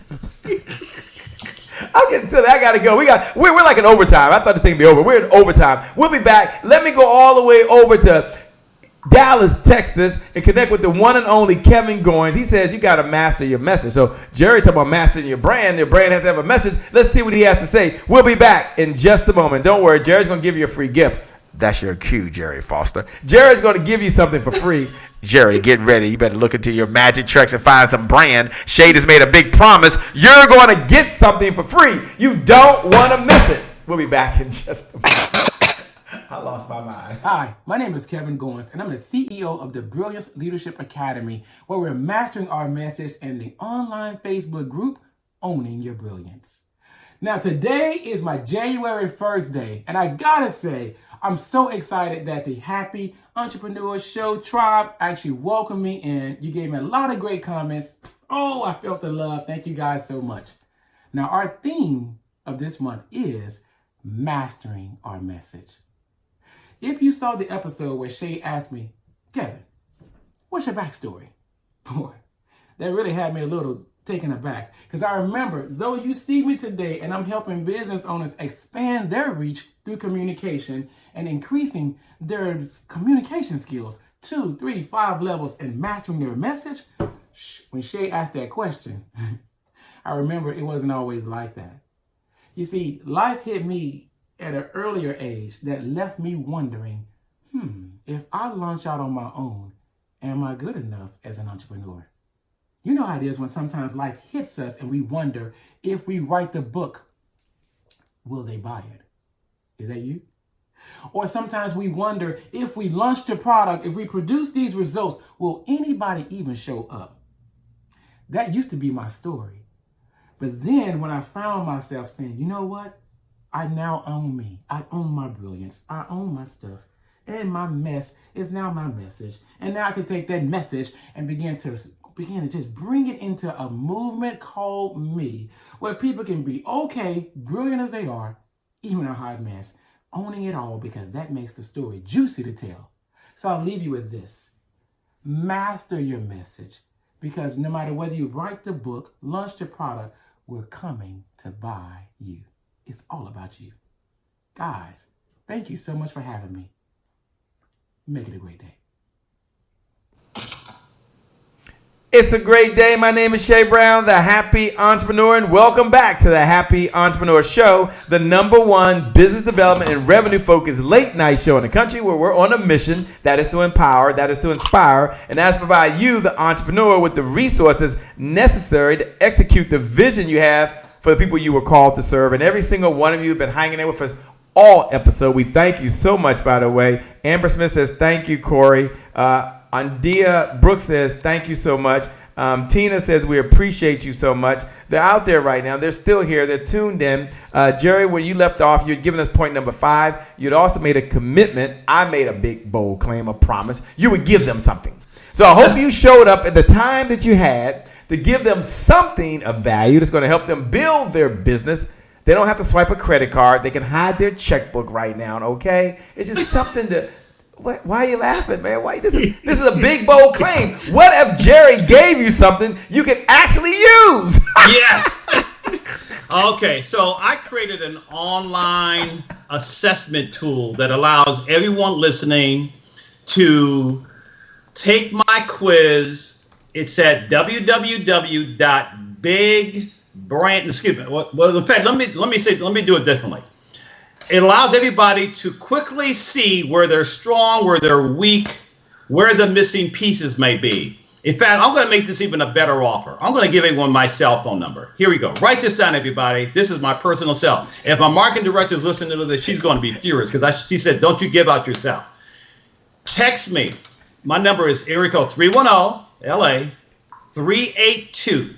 A: I'm getting silly. I gotta go. We're like in overtime. I thought this thing would be over. We're in overtime. We'll be back. Let me go all the way over to Dallas, Texas, and connect with the one and only Kevin Goins. He says you gotta master your message. So Gerry talking about mastering your brand. Your brand has to have a message. Let's see what he has to say. We'll be back in just a moment. Don't worry. Jerry's gonna give you a free gift. That's your cue, Gerry Foster. Jerry's going to give you something for free. Gerry, get ready. You better look into your magic tricks and find some brand. Shade has made a big promise. You're going to get something for free. You don't want to miss it. We'll be back in just a moment. I lost my mind.
J: Hi, my name is Kevin Goins, and I'm the CEO of the Brilliance Leadership Academy, where we're mastering our message in the online Facebook group, Owning Your Brilliance. Now, today is my January 1st day, and I gotta say, I'm so excited that the Happy Entrepreneur Show tribe actually welcomed me in. You gave me a lot of great comments. Oh, I felt the love. Thank you guys so much. Now, our theme of this month is mastering our message. If you saw the episode where Shay asked me, Kevin, What's your backstory? Boy, that really had me a little taken aback. Because I remember, though you see me today and I'm helping business owners expand their reach through communication and increasing their communication skills 2, 3, 5 levels and mastering their message, when Shay asked that question, I remember it wasn't always like that. You see, life hit me at an earlier age that left me wondering, if I launch out on my own, am I good enough as an entrepreneur? You know how it is when sometimes life hits us and we wonder if we write the book, will they buy it? Is that you? Or sometimes we wonder if we launch the product, if we produce these results, will anybody even show up? That used to be my story. But then when I found myself saying, you know what? I now own me. I own my brilliance. I own my stuff. And my mess is now my message. And now I can take that message and begin to just bring it into a movement called me, where people can be okay, brilliant as they are, even a hot mess, owning it all, because that makes the story juicy to tell. So I'll leave you with this. Master your message, because no matter whether you write the book, launch the product, we're coming to buy you. It's all about you. Guys, thank you so much for having me. Make it a great day.
A: It's a great day. My name is Shay Brown, the Happy Entrepreneur, and welcome back to the Happy Entrepreneur Show, the #1 business development and revenue-focused late-night show in the country, where we're on a mission that is to empower, that is to inspire, and that is to provide you, the entrepreneur, with the resources necessary to execute the vision you have for the people you were called to serve. And every single one of you have been hanging in with us all episode. We thank you so much, by the way. Amber Smith says, thank you, Corey. Andia Brooks says, thank you so much. Tina says, we appreciate you so much. They're out there right now. They're still here. They're tuned in. Jerry, when you left off, you'd given us point number 5. You'd also made a commitment. I made a big, bold claim, a promise. You would give them something. So I hope you showed up at the time that you had to give them something of value that's going to help them build their business. They don't have to swipe a credit card. They can hide their checkbook right now, okay? It's just something to... Why are you laughing, man? Why this is a big, bold claim. What if Jerry gave you something you could actually use?
C: Yes. Okay, so I created an online assessment tool that allows everyone listening to take my quiz. It's at www.bigbrand. Excuse me. Well, in fact, let me do it differently. It allows everybody to quickly see where they're strong, where they're weak, where the missing pieces may be. In fact, I'm going to make this even a better offer. I'm going to give everyone my cell phone number. Here we go. Write this down, everybody. This is my personal cell. If my marketing director is listening to this, she's going to be furious because she said, don't you give out your cell. Text me. My number is area code 310 LA 382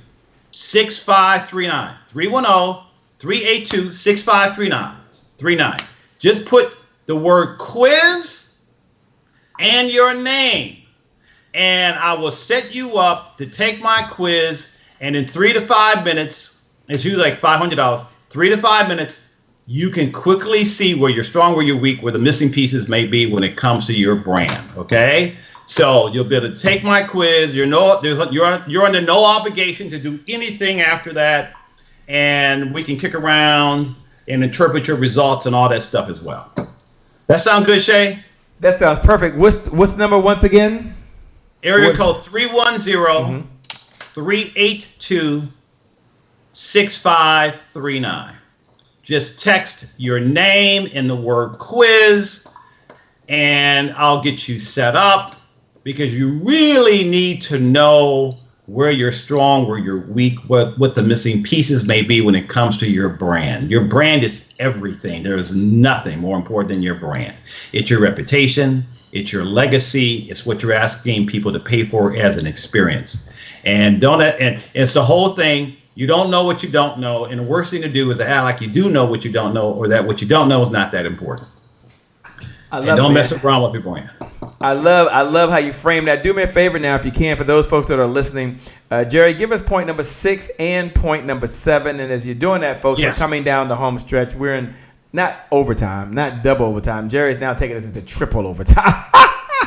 C: 6539. 310 382 6539. 39. Just put the word quiz and your name, and I will set you up to take my quiz. And in 3 to 5 minutes, it's usually like $500. 3 to 5 minutes, you can quickly see where you're strong, where you're weak, where the missing pieces may be when it comes to your brand. Okay, so you'll be able to take my quiz. You're under no obligation to do anything after that, and we can kick around and interpret your results and all that stuff as well. That sound good, Shay?
A: That sounds perfect. What's the number once again?
C: Area code 310-382-6539. Just text your name and the word quiz, and I'll get you set up, because you really need to know where you're strong, where you're weak, what the missing pieces may be when it comes to your brand. Your brand is everything. There is nothing more important than your brand. It's your reputation. It's your legacy. It's what you're asking people to pay for as an experience. And it's the whole thing. You don't know what you don't know. And the worst thing to do is to act like you do know what you don't know, or that what you don't know is not that important. Don't mess around with your brand.
A: I love how you frame that. Do me a favor now, if you can, for those folks that are listening. Jerry, give us point number 6 and point number 7. And as you're doing that, folks, We're coming down the home stretch. We're in not overtime, not double overtime. Jerry's now taking us into triple overtime.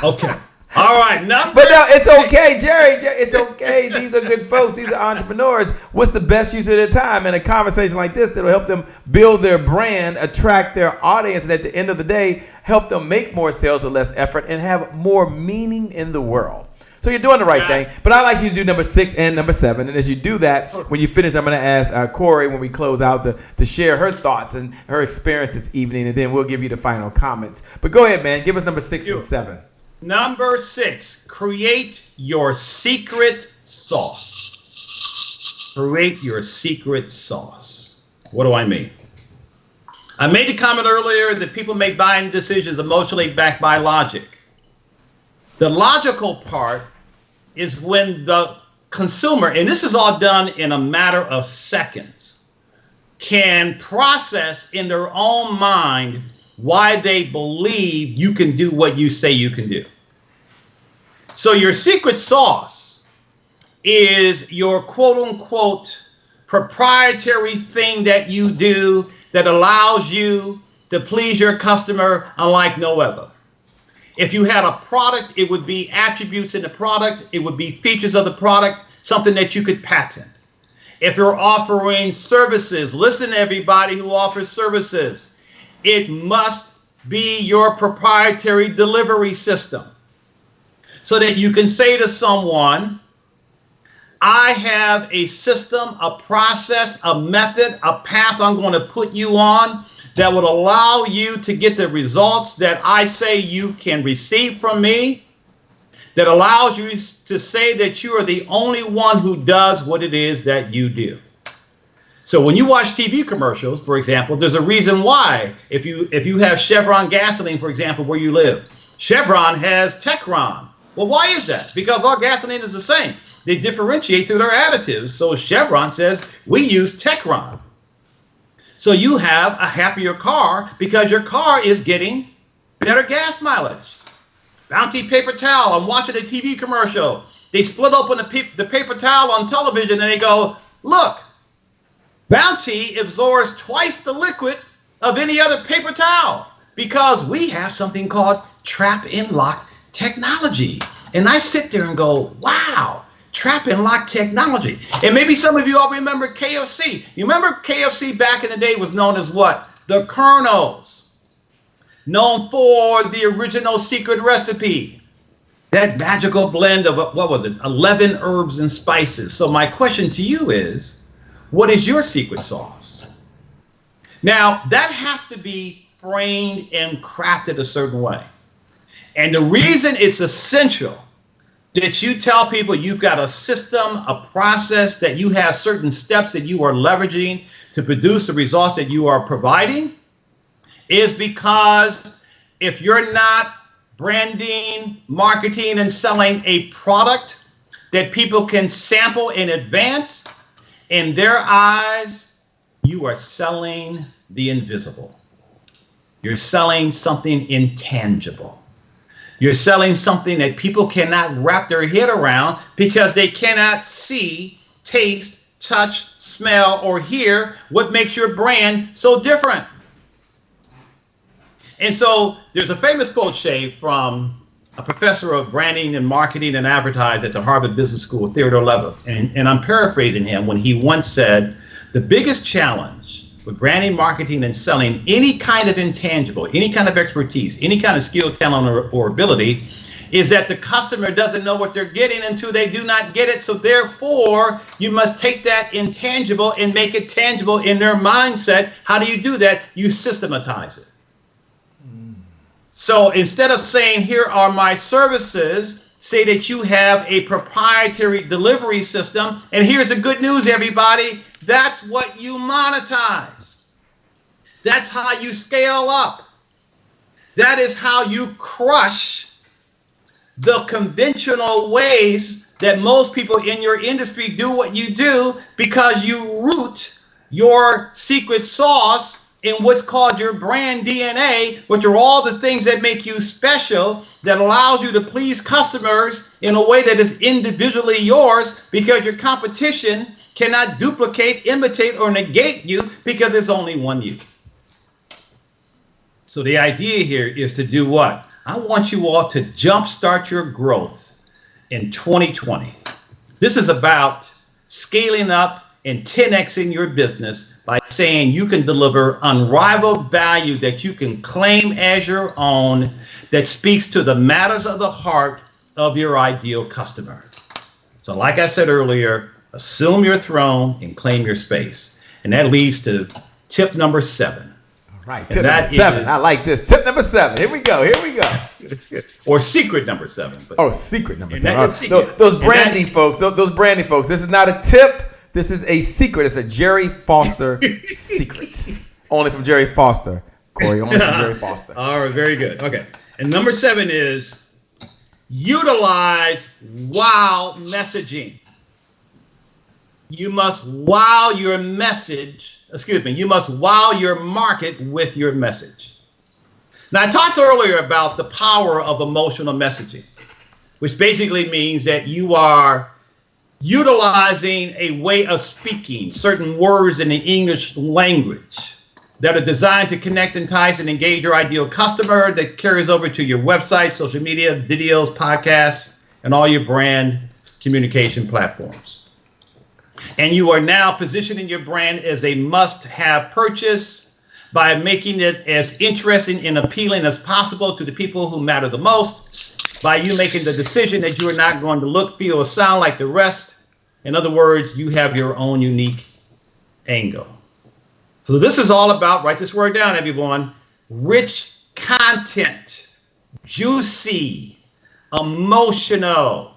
C: Okay. All right, number.
A: But no, it's okay, Jerry. It's okay. These are good folks. These are entrepreneurs. What's the best use of their time in a conversation like this that'll help them build their brand, attract their audience, and at the end of the day, help them make more sales with less effort and have more meaning in the world. So you're doing the right thing. But I'd like you to do number 6 and number 7. And as you do that, when you finish, I'm going to ask Corey, when we close out, to share her thoughts and her experience this evening, and then we'll give you the final comments. But go ahead, man. Give us number 6 and 7.
C: Number 6, create your secret sauce. Create your secret sauce. What do I mean? I made the comment earlier that people make buying decisions emotionally backed by logic. The logical part is when the consumer, and this is all done in a matter of seconds, can process in their own mind why they believe you can do what you say you can do. So your secret sauce is your quote-unquote proprietary thing that you do that allows you to please your customer unlike no other. If you had a product, it would be attributes in the product. It would be features of the product, something that you could patent. If you're offering services, listen to everybody who offers services. It must be your proprietary delivery system so that you can say to someone, I have a system, a process, a method, a path I'm going to put you on that would allow you to get the results that I say you can receive from me, that allows you to say that you are the only one who does what it is that you do. So when you watch TV commercials, for example, there's a reason why. If you have Chevron gasoline, for example, where you live, Chevron has Techron. Well, why is that? Because all gasoline is the same. They differentiate through their additives. So Chevron says we use Techron. So you have a happier car because your car is getting better gas mileage. Bounty paper towel. I'm watching a TV commercial. They split open the paper towel on television and they go, look, Bounty absorbs twice the liquid of any other paper towel because we have something called trap and lock technology. And I sit there and go, wow. Trap and lock technology. And maybe some of you all remember KFC. You remember KFC back in the day was known as what? The Colonels. Known for the original secret recipe. That magical blend of, what was it? 11 herbs and spices. So my question to you is, what is your secret sauce? Now, that has to be framed and crafted a certain way. And the reason it's essential that you tell people you've got a system, a process, that you have certain steps that you are leveraging to produce the results that you are providing is because if you're not branding, marketing, and selling a product that people can sample in advance, in their eyes, you are selling the invisible. You're selling something intangible. You're selling something that people cannot wrap their head around because they cannot see, taste, touch, smell, or hear what makes your brand so different. And so there's a famous quote, Shay, from a professor of branding and marketing and advertising at the Harvard Business School, Theodore Levitt. And I'm paraphrasing him when he once said, the biggest challenge with branding, marketing, and selling any kind of intangible, any kind of expertise, any kind of skill, talent, or ability is that the customer doesn't know what they're getting until they do not get it. So therefore, you must take that intangible and make it tangible in their mindset. How do you do that? You systematize it. So instead of saying, here are my services, say that you have a proprietary delivery system. And here's the good news, everybody. That's what you monetize. That's how you scale up. That is how you crush the conventional ways that most people in your industry do what you do, because you root your secret sauce in what's called your brand DNA, which are all the things that make you special, that allows you to please customers in a way that is individually yours, because your competition cannot duplicate, imitate, or negate you because there's only one you. So the idea here is to do what? I want you all to jumpstart your growth in 2020. This is about scaling up and 10xing your business by saying you can deliver unrivaled value that you can claim as your own, that speaks to the matters of the heart of your ideal customer. So like I said earlier, assume your throne and claim your space. And that leads to tip number 7.
A: All right, tip number 7. I like this. Tip number 7. Here we go.
C: Or secret number 7.
A: But secret number 7. Those branding folks, those branding folks, this is not a tip. This is a secret. It's a Gerry Foster secret. Only from Gerry Foster. Corey, only from Gerry Foster.
C: All right, very good. Okay. And number 7 is utilize wow messaging. You must wow your message. You must wow your market with your message. Now, I talked earlier about the power of emotional messaging, which basically means that you are utilizing a way of speaking certain words in the English language that are designed to connect, entice, and engage your ideal customer, that carries over to your website, social media, videos, podcasts, and all your brand communication platforms. And you are now positioning your brand as a must-have purchase by making it as interesting and appealing as possible to the people who matter the most, by you making the decision that you are not going to look, feel, or sound like the rest. In other words, you have your own unique angle. So this is all about, write this word down, everyone, rich content, juicy, emotional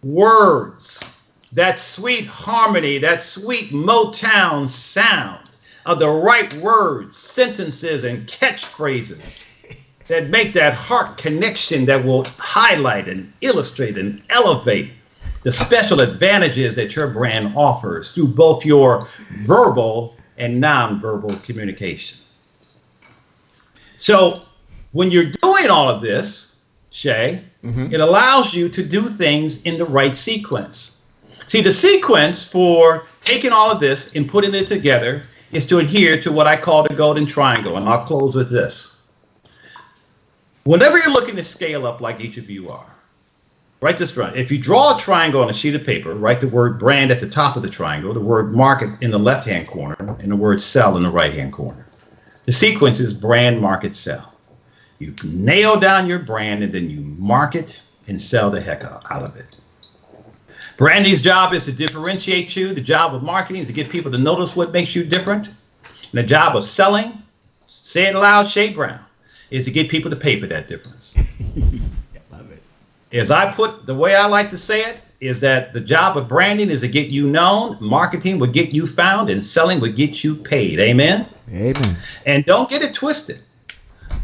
C: words, that sweet harmony, that sweet Motown sound of the right words, sentences, and catchphrases that make that heart connection that will highlight and illustrate and elevate the special advantages that your brand offers through both your verbal and nonverbal communication. So when you're doing all of this, Shay, it allows you to do things in the right sequence. See, the sequence for taking all of this and putting it together is to adhere to what I call the golden triangle. And I'll close with this. Whenever you're looking to scale up like each of you are, write this down. If you draw a triangle on a sheet of paper, write the word brand at the top of the triangle, the word market in the left-hand corner, and the word sell in the right-hand corner. The sequence is brand, market, sell. You nail down your brand, and then you market and sell the heck out of it. Branding's job is to differentiate you. The job of marketing is to get people to notice what makes you different. And the job of selling, say it loud, Shay Brown, is to get people to pay for that difference.
A: Love it.
C: As I put, the way I like to say it is that the job of branding is to get you known, marketing would get you found, and selling would get you paid. Amen?
A: Amen.
C: And don't get it twisted.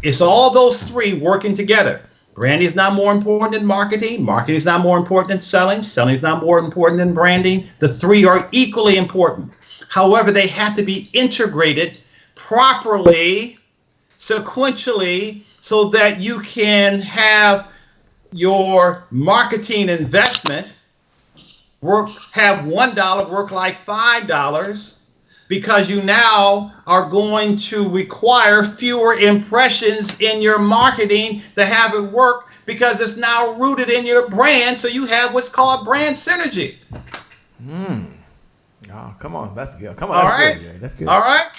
C: It's all those three working together. Branding is not more important than marketing. Marketing is not more important than selling. Selling is not more important than branding. The three are equally important. However, they have to be integrated properly, sequentially, so that you can have your marketing investment have $1 work like $5, because you now are going to require fewer impressions in your marketing to have it work, because it's now rooted in your brand. So you have what's called brand synergy.
A: Oh, come on. That's good. Come on.
C: All
A: That's
C: right.
A: good. Yeah, that's good.
C: All right.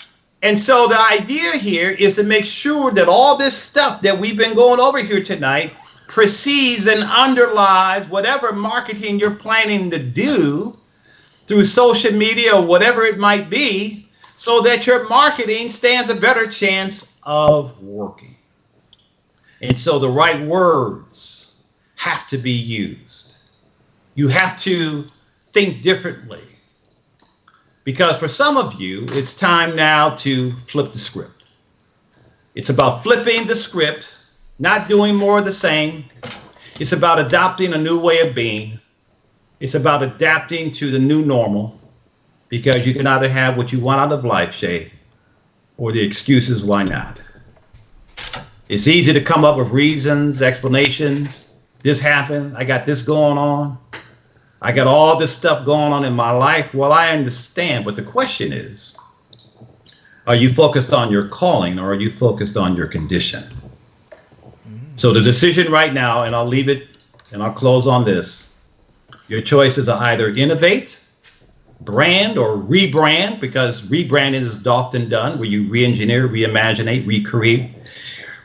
C: And so the idea here is to make sure that all this stuff that we've been going over here tonight precedes and underlies whatever marketing you're planning to do through social media or whatever it might be, so that your marketing stands a better chance of working. And so the right words have to be used. You have to think differently. Because for some of you, it's time now to flip the script. It's about flipping the script, not doing more of the same. It's about adopting a new way of being. It's about adapting to the new normal, because you can either have what you want out of life, Shay, or the excuses why not. It's easy to come up with reasons, explanations. This happened. I got this going on. I got all this stuff going on in my life. Well, I understand, but the question is, are you focused on your calling, or are you focused on your condition? So the decision right now, and I'll leave it and I'll close on this. Your choices are either innovate, brand, or rebrand, because rebranding is often done where you re-engineer, reimaginate, recreate,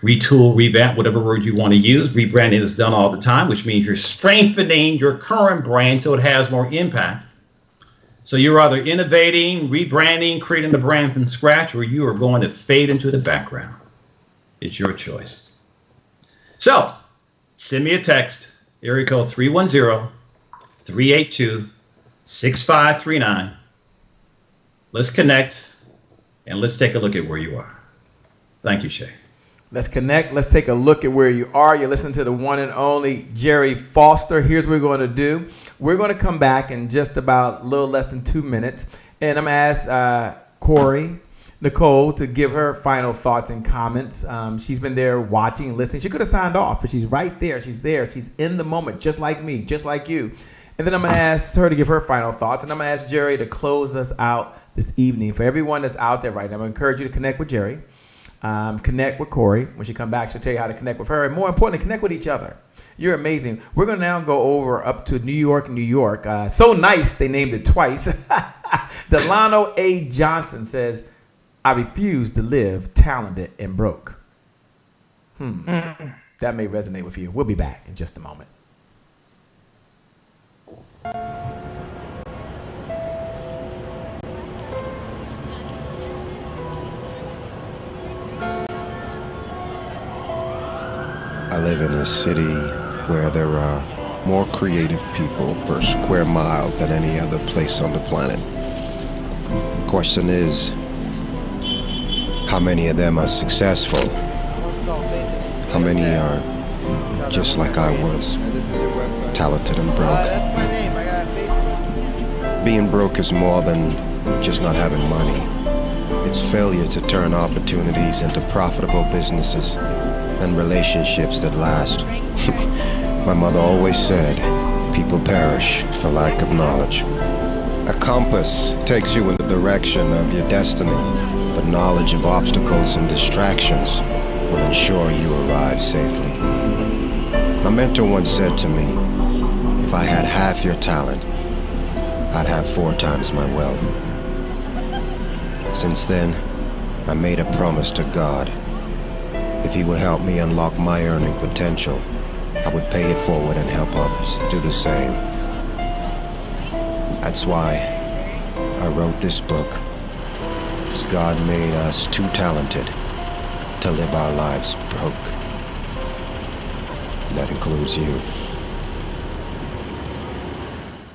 C: retool, revamp, whatever word you want to use. Rebranding is done all the time, which means you're strengthening your current brand so it has more impact. So you're either innovating, rebranding, creating the brand from scratch, or you are going to fade into the background. It's your choice. So send me a text, area code 310-382-6539. Let's connect and let's take a look at where you are. Thank you, Shay.
A: Let's connect. Let's take a look at where you are. You're listening to the one and only Gerry Foster. Here's what we're going to do. We're going to come back in just about a little less than 2 minutes. And I'm going to ask Corey Nicole to give her final thoughts and comments. She's been there watching, listening. She could have signed off, but she's right there. She's there. She's in the moment, just like me, just like you. And then I'm going to ask her to give her final thoughts. And I'm going to ask Gerry to close us out this evening. For everyone that's out there right now, I'm going to encourage you to connect with Gerry. Connect with Corey. When she come back, she'll tell you how to connect with her, and more importantly, connect with each other. You're amazing. We're going to now go over up to New York. So nice they named it twice. Delano A. Johnson says, I refuse to live talented and broke. That may resonate with you. We'll be back in just a moment.
K: I live in a city where there are more creative people per square mile than any other place on the planet. Question is, how many of them are successful? How many are just like I was, talented and broke? Being broke is more than just not having money. It's failure to turn opportunities into profitable businesses and relationships that last. My mother always said, people perish for lack of knowledge. A compass takes you in the direction of your destiny, but knowledge of obstacles and distractions will ensure you arrive safely. My mentor once said to me, if I had half your talent, I'd have 4 times my wealth. Since then, I made a promise to God. If he would help me unlock my earning potential, I would pay it forward and help others do the same. That's why I wrote this book, because God made us too talented to live our lives broke. That includes you.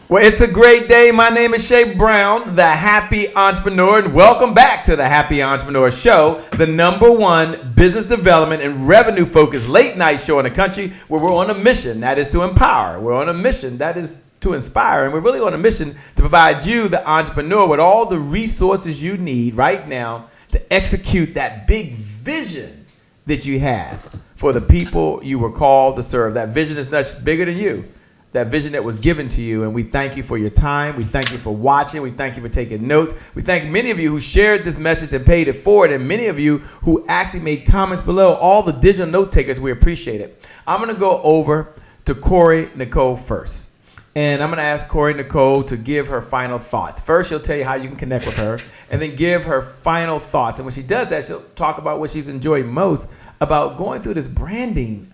A: Well, it's a great day. My name is Shay Brown, the Happy Entrepreneur, and welcome back to the Happy Entrepreneur Show, the #1 business development and revenue-focused late-night show in the country, where we're on a mission that is to empower. We're on a mission that is to inspire, and we're really on a mission to provide you, the entrepreneur, with all the resources you need right now to execute that big vision that you have for the people you were called to serve. That vision is much bigger than you. That vision that was given to you, and we thank you for your time. We thank you for watching. We thank you for taking notes. We thank many of you who shared this message and paid it forward, and many of you who actually made comments below. All the digital note takers, we appreciate it. I'm going to go over to Corey Nicole first, and I'm going to ask Corey Nicole to give her final thoughts. First, she'll tell you how you can connect with her, and then give her final thoughts. And when she does that, she'll talk about what she's enjoyed most about going through this branding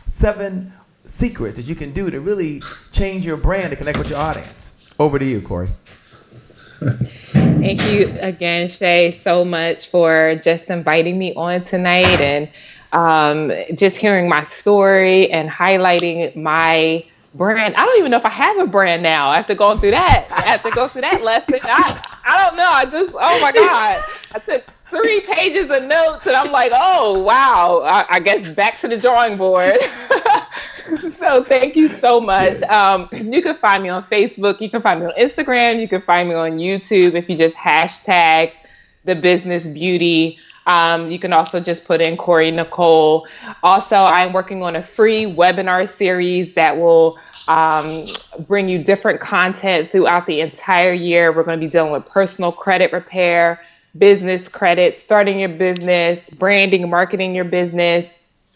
A: 7 secrets that you can do to really change your brand to connect with your audience. Over to you, Corey.
B: Thank you again, Shay, so much for just inviting me on tonight and just hearing my story and highlighting my brand. I don't even know if I have a brand now after going through that. Lesson. I don't know. Oh my God. I took 3 pages of notes and I'm like, oh, wow. I guess back to the drawing board. So thank you so much. You can find me on Facebook. You can find me on Instagram. You can find me on YouTube if you just hashtag the business beauty. You can also just put in Corey Nicole. Also, I'm working on a free webinar series that will bring you different content throughout the entire year. We're going to be dealing with personal credit repair, business credit, starting your business, branding, marketing your business,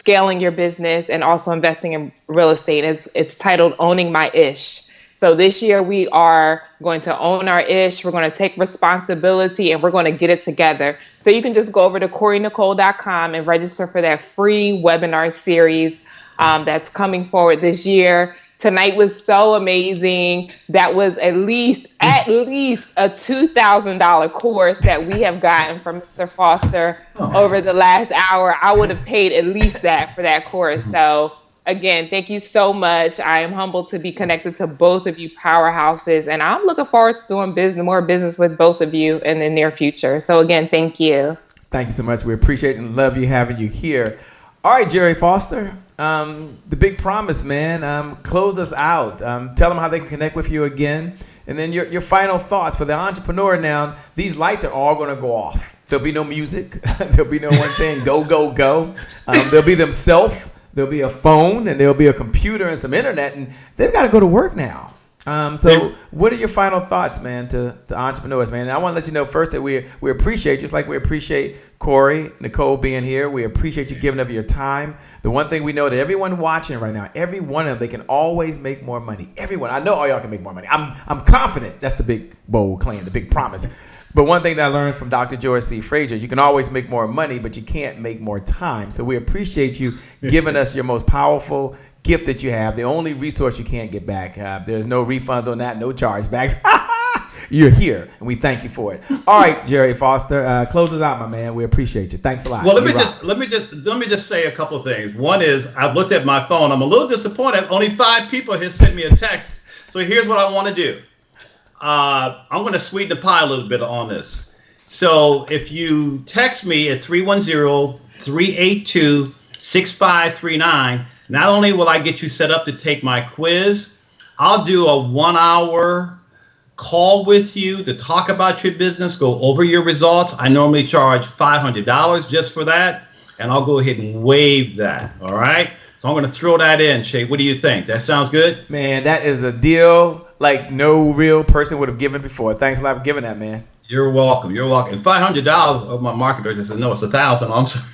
B: scaling your business and also investing in real estate. It's titled Owning My Ish. So this year we are going to own our ish. We're going to take responsibility and we're going to get it together. So you can just go over to CoreyNicole.com and register for that free webinar series that's coming forward this year. Tonight was so amazing. That was at least a $2,000 course that we have gotten from Mr. Foster over the last hour. I would have paid at least that for that course. So again, thank you so much. I am humbled to be connected to both of you powerhouses, and I'm looking forward to doing more business with both of you in the near future. So again, thank you.
A: Thank you so much. We appreciate and love you having you here. All right, Gerry Foster, the big promise, man. Close us out. Tell them how they can connect with you again. And then your final thoughts for the entrepreneur now. These lights are all going to go off. There'll be no music. There'll be no one saying go, go, go. They'll be themselves. There'll be a phone and there'll be a computer and some internet. And they've got to go to work now. So what are your final thoughts, man, to entrepreneurs, man? And I want to let you know first that we appreciate, just like we appreciate Corey, Nicole being here. We appreciate you giving up your time. The one thing we know that everyone watching right now, every one of them, they can always make more money. Everyone. I know all y'all can make more money. I'm confident. That's the big, bold claim, the big promise. But one thing that I learned from Dr. George C. Frazier, you can always make more money, but you can't make more time. So we appreciate you giving us your most powerful gift that you have, the only resource you can't get back. There's no refunds on that, no chargebacks. You're here, and we thank you for it. All right, Gerry Foster, close us out, my man. We appreciate you. Thanks a lot.
C: Well, let me just say a couple of things. One is I've looked at my phone. I'm a little disappointed. Only 5 people have sent me a text. So here's what I want to do. I'm going to sweeten the pie a little bit on this. So if you text me at 310-382-6539, not only will I get you set up to take my quiz, I'll do a 1-hour call with you to talk about your business, go over your results. I normally charge $500 just for that, and I'll go ahead and waive that. All right. So I'm going to throw that in, Shay. What do you think? That sounds good?
A: Man, that is a deal like no real person would have given before. Thanks a lot for giving that, man.
C: You're welcome. You're welcome. $500 of my marketer just said, no, it's $1,000. I'm sorry.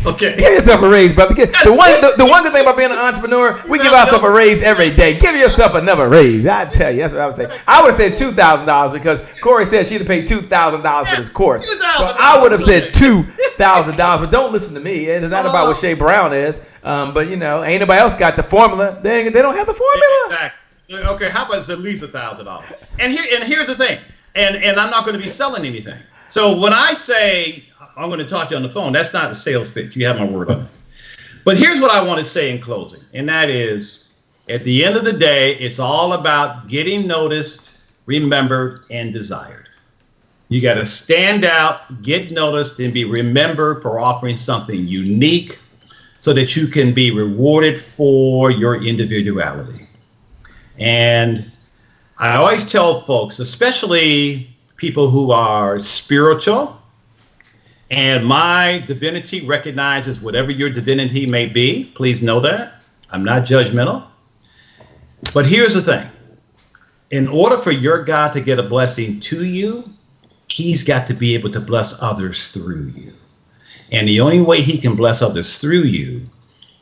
C: Okay.
A: Give yourself a raise, brother. The one good thing about being an entrepreneur, we give ourselves a raise every day. Give yourself another raise. I tell you, that's what I would say. I would have said $2,000 because Corey said she'd have paid $2,000 for this course. So I would have said $2,000, but don't listen to me. It's not about what Shay Brown is. But ain't nobody else got the formula. They don't have the formula.
C: Exactly. Okay, how about it's at least $1,000? And here's the thing. And I'm not going to be selling anything. So when I say I'm going to talk to you on the phone, that's not a sales pitch. You have my word on it. But here's what I want to say in closing, and that is, at the end of the day, it's all about getting noticed, remembered, and desired. You got to stand out, get noticed, and be remembered for offering something unique so that you can be rewarded for your individuality. And I always tell folks, especially people who are spiritual, and my divinity recognizes whatever your divinity may be. Please know that. I'm not judgmental. But here's the thing. In order for your God to get a blessing to you, he's got to be able to bless others through you. And the only way he can bless others through you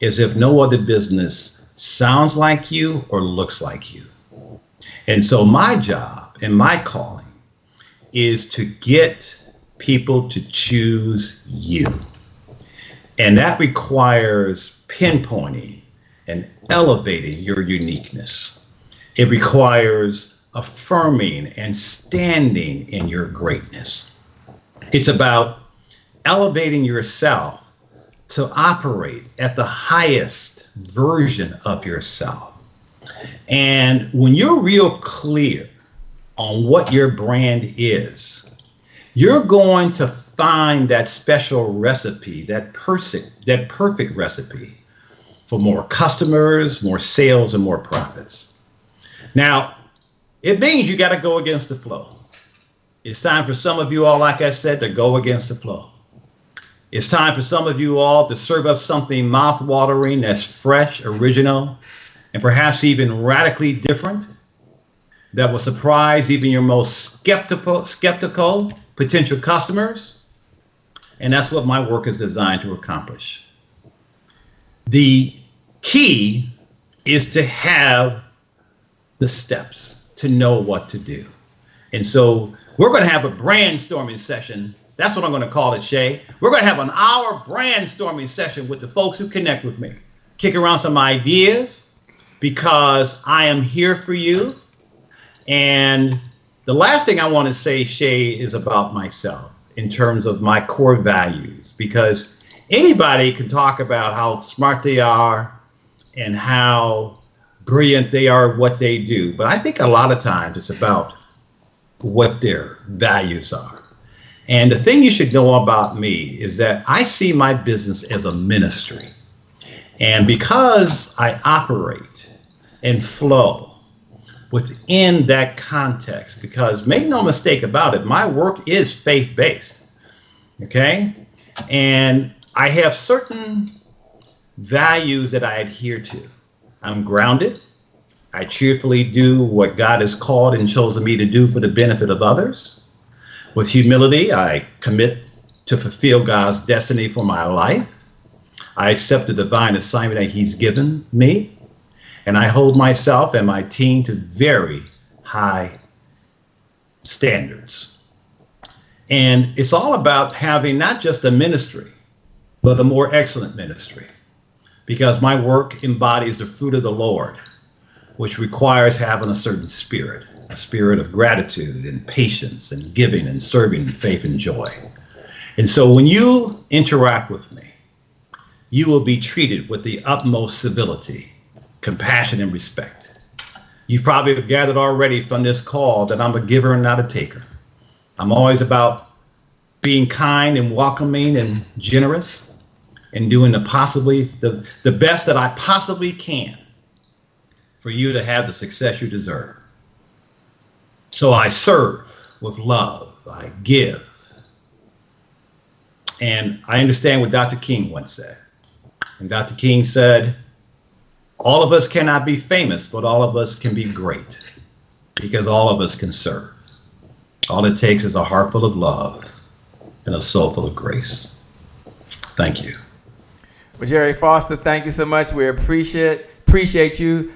C: is if no other business sounds like you or looks like you. And so my job and my calling is to get people to choose you. And that requires pinpointing and elevating your uniqueness. It requires affirming and standing in your greatness. It's about elevating yourself to operate at the highest version of yourself. And when you're real clear on what your brand is, you're going to find that special recipe, that perfect recipe for more customers, more sales, and more profits. Now, it means you got to go against the flow. It's time for some of you all, like I said, to go against the flow. It's time for some of you all to serve up something mouth-watering that's fresh, original, and perhaps even radically different that will surprise even your most skeptical potential customers. And that's what my work is designed to accomplish. the key is to have the steps to know what to do. And so we're going to have a brainstorming session. That's what I'm going to call it, Shay. We're going to have an hour brainstorming session with the folks who connect with me. Kick around some ideas because I am here for you. And the last thing I want to say, Shay, is about myself in terms of my core values, because anybody can talk about how smart they are and how brilliant they are, what they do. But I think a lot of times it's about what their values are. And the thing you should know about me is that I see my business as a ministry. And because I operate and flow within that context, because make no mistake about it, my work is faith-based, okay? And I have certain values that I adhere to. I'm grounded. I cheerfully do what God has called and chosen me to do for the benefit of others. With humility, I commit to fulfill God's destiny for my life. I accept the divine assignment that He's given me, and I hold myself and my team to very high standards. And it's all about having not just a ministry, but a more excellent ministry, because my work embodies the fruit of the Lord, which requires having a certain spirit, a spirit of gratitude and patience and giving and serving and faith and joy. And so when you interact with me, you will be treated with the utmost civility, compassion, and respect. You probably have gathered already from this call that I'm a giver and not a taker. I'm always about being kind and welcoming and generous and doing the best that I possibly can for you to have the success you deserve. So I serve with love, I give. And I understand what Dr. King once said. And Dr. King said, all of us cannot be famous, but all of us can be great, because all of us can serve. All it takes is a heart full of love and a soul full of grace. Thank you.
A: Well, Gerry Foster, thank you so much. We appreciate you.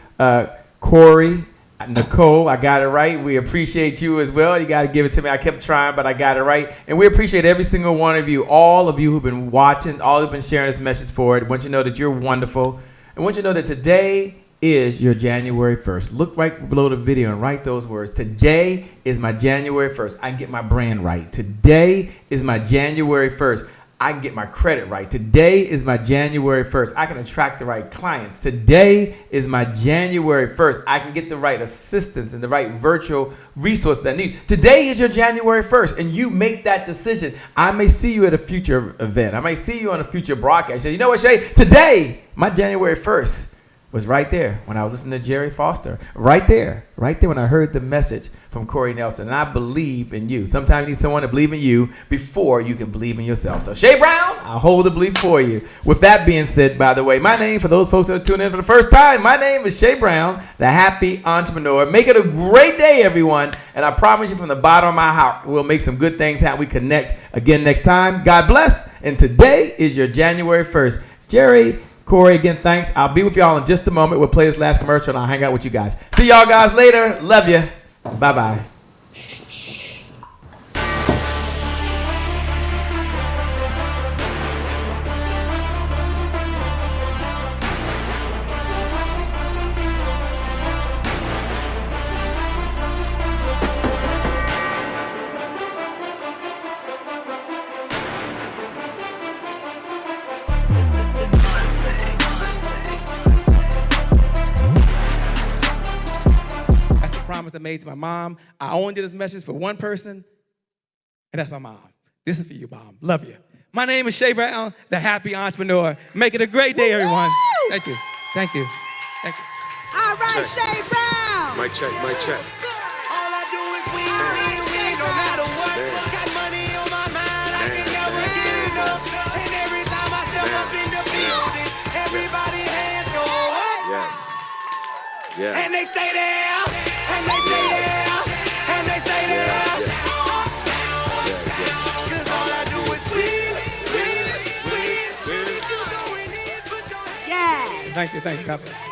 A: Corey, Nicole, I got it right. We appreciate you as well. You got to give it to me. I kept trying, but I got it right. And we appreciate every single one of you, all of you who've been watching, all who've been sharing this message forward. I want you to know that you're wonderful. I want you to know that today is your January 1st. Look right below the video and write those words. Today is my January 1st. I can get my brand right. Today is my January 1st. I can get my credit right. Today is my January 1st. I can attract the right clients. Today is my January 1st. I can get the right assistance and the right virtual resource that I need. Today is your January 1st, and you make that decision. I may see you at a future event. I may see you on a future broadcast. You know what, Shay? Today, my January 1st was right there when I was listening to Gerry Foster. Right there when I heard the message from Corey Nelson. And I believe in you. Sometimes you need someone to believe in you before you can believe in yourself. So Shay Brown, I'll hold the belief for you. With that being said, by the way, my name, for those folks that are tuning in for the first time, my name is Shay Brown, the Happy Entrepreneur. Make it a great day, everyone. And I promise you from the bottom of my heart, we'll make some good things happen. We connect again next time. God bless. And today is your January 1st. Gerry, Corey, again, thanks. I'll be with y'all in just a moment. We'll play this last commercial and I'll hang out with you guys. See y'all guys later. Love you. Bye-bye. Promise I made to my mom. I only did this message for one person, and that's my mom. This is for you, Mom. Love you. My name is Shay Brown, the Happy Entrepreneur. Make it a great day, everyone. Thank you. Thank you. Thank you.
D: All right, Shay Brown.
E: Mic check, mic check.
D: All I do is win, no matter what. Got money on my mind, I can never get enough. And every time I step up in the building, everybody hands go up.
E: Yes. Yeah.
D: And they stay there. And they stay there, and they stay there. Cause all I do is win. Yeah.
L: Thank you. God bless.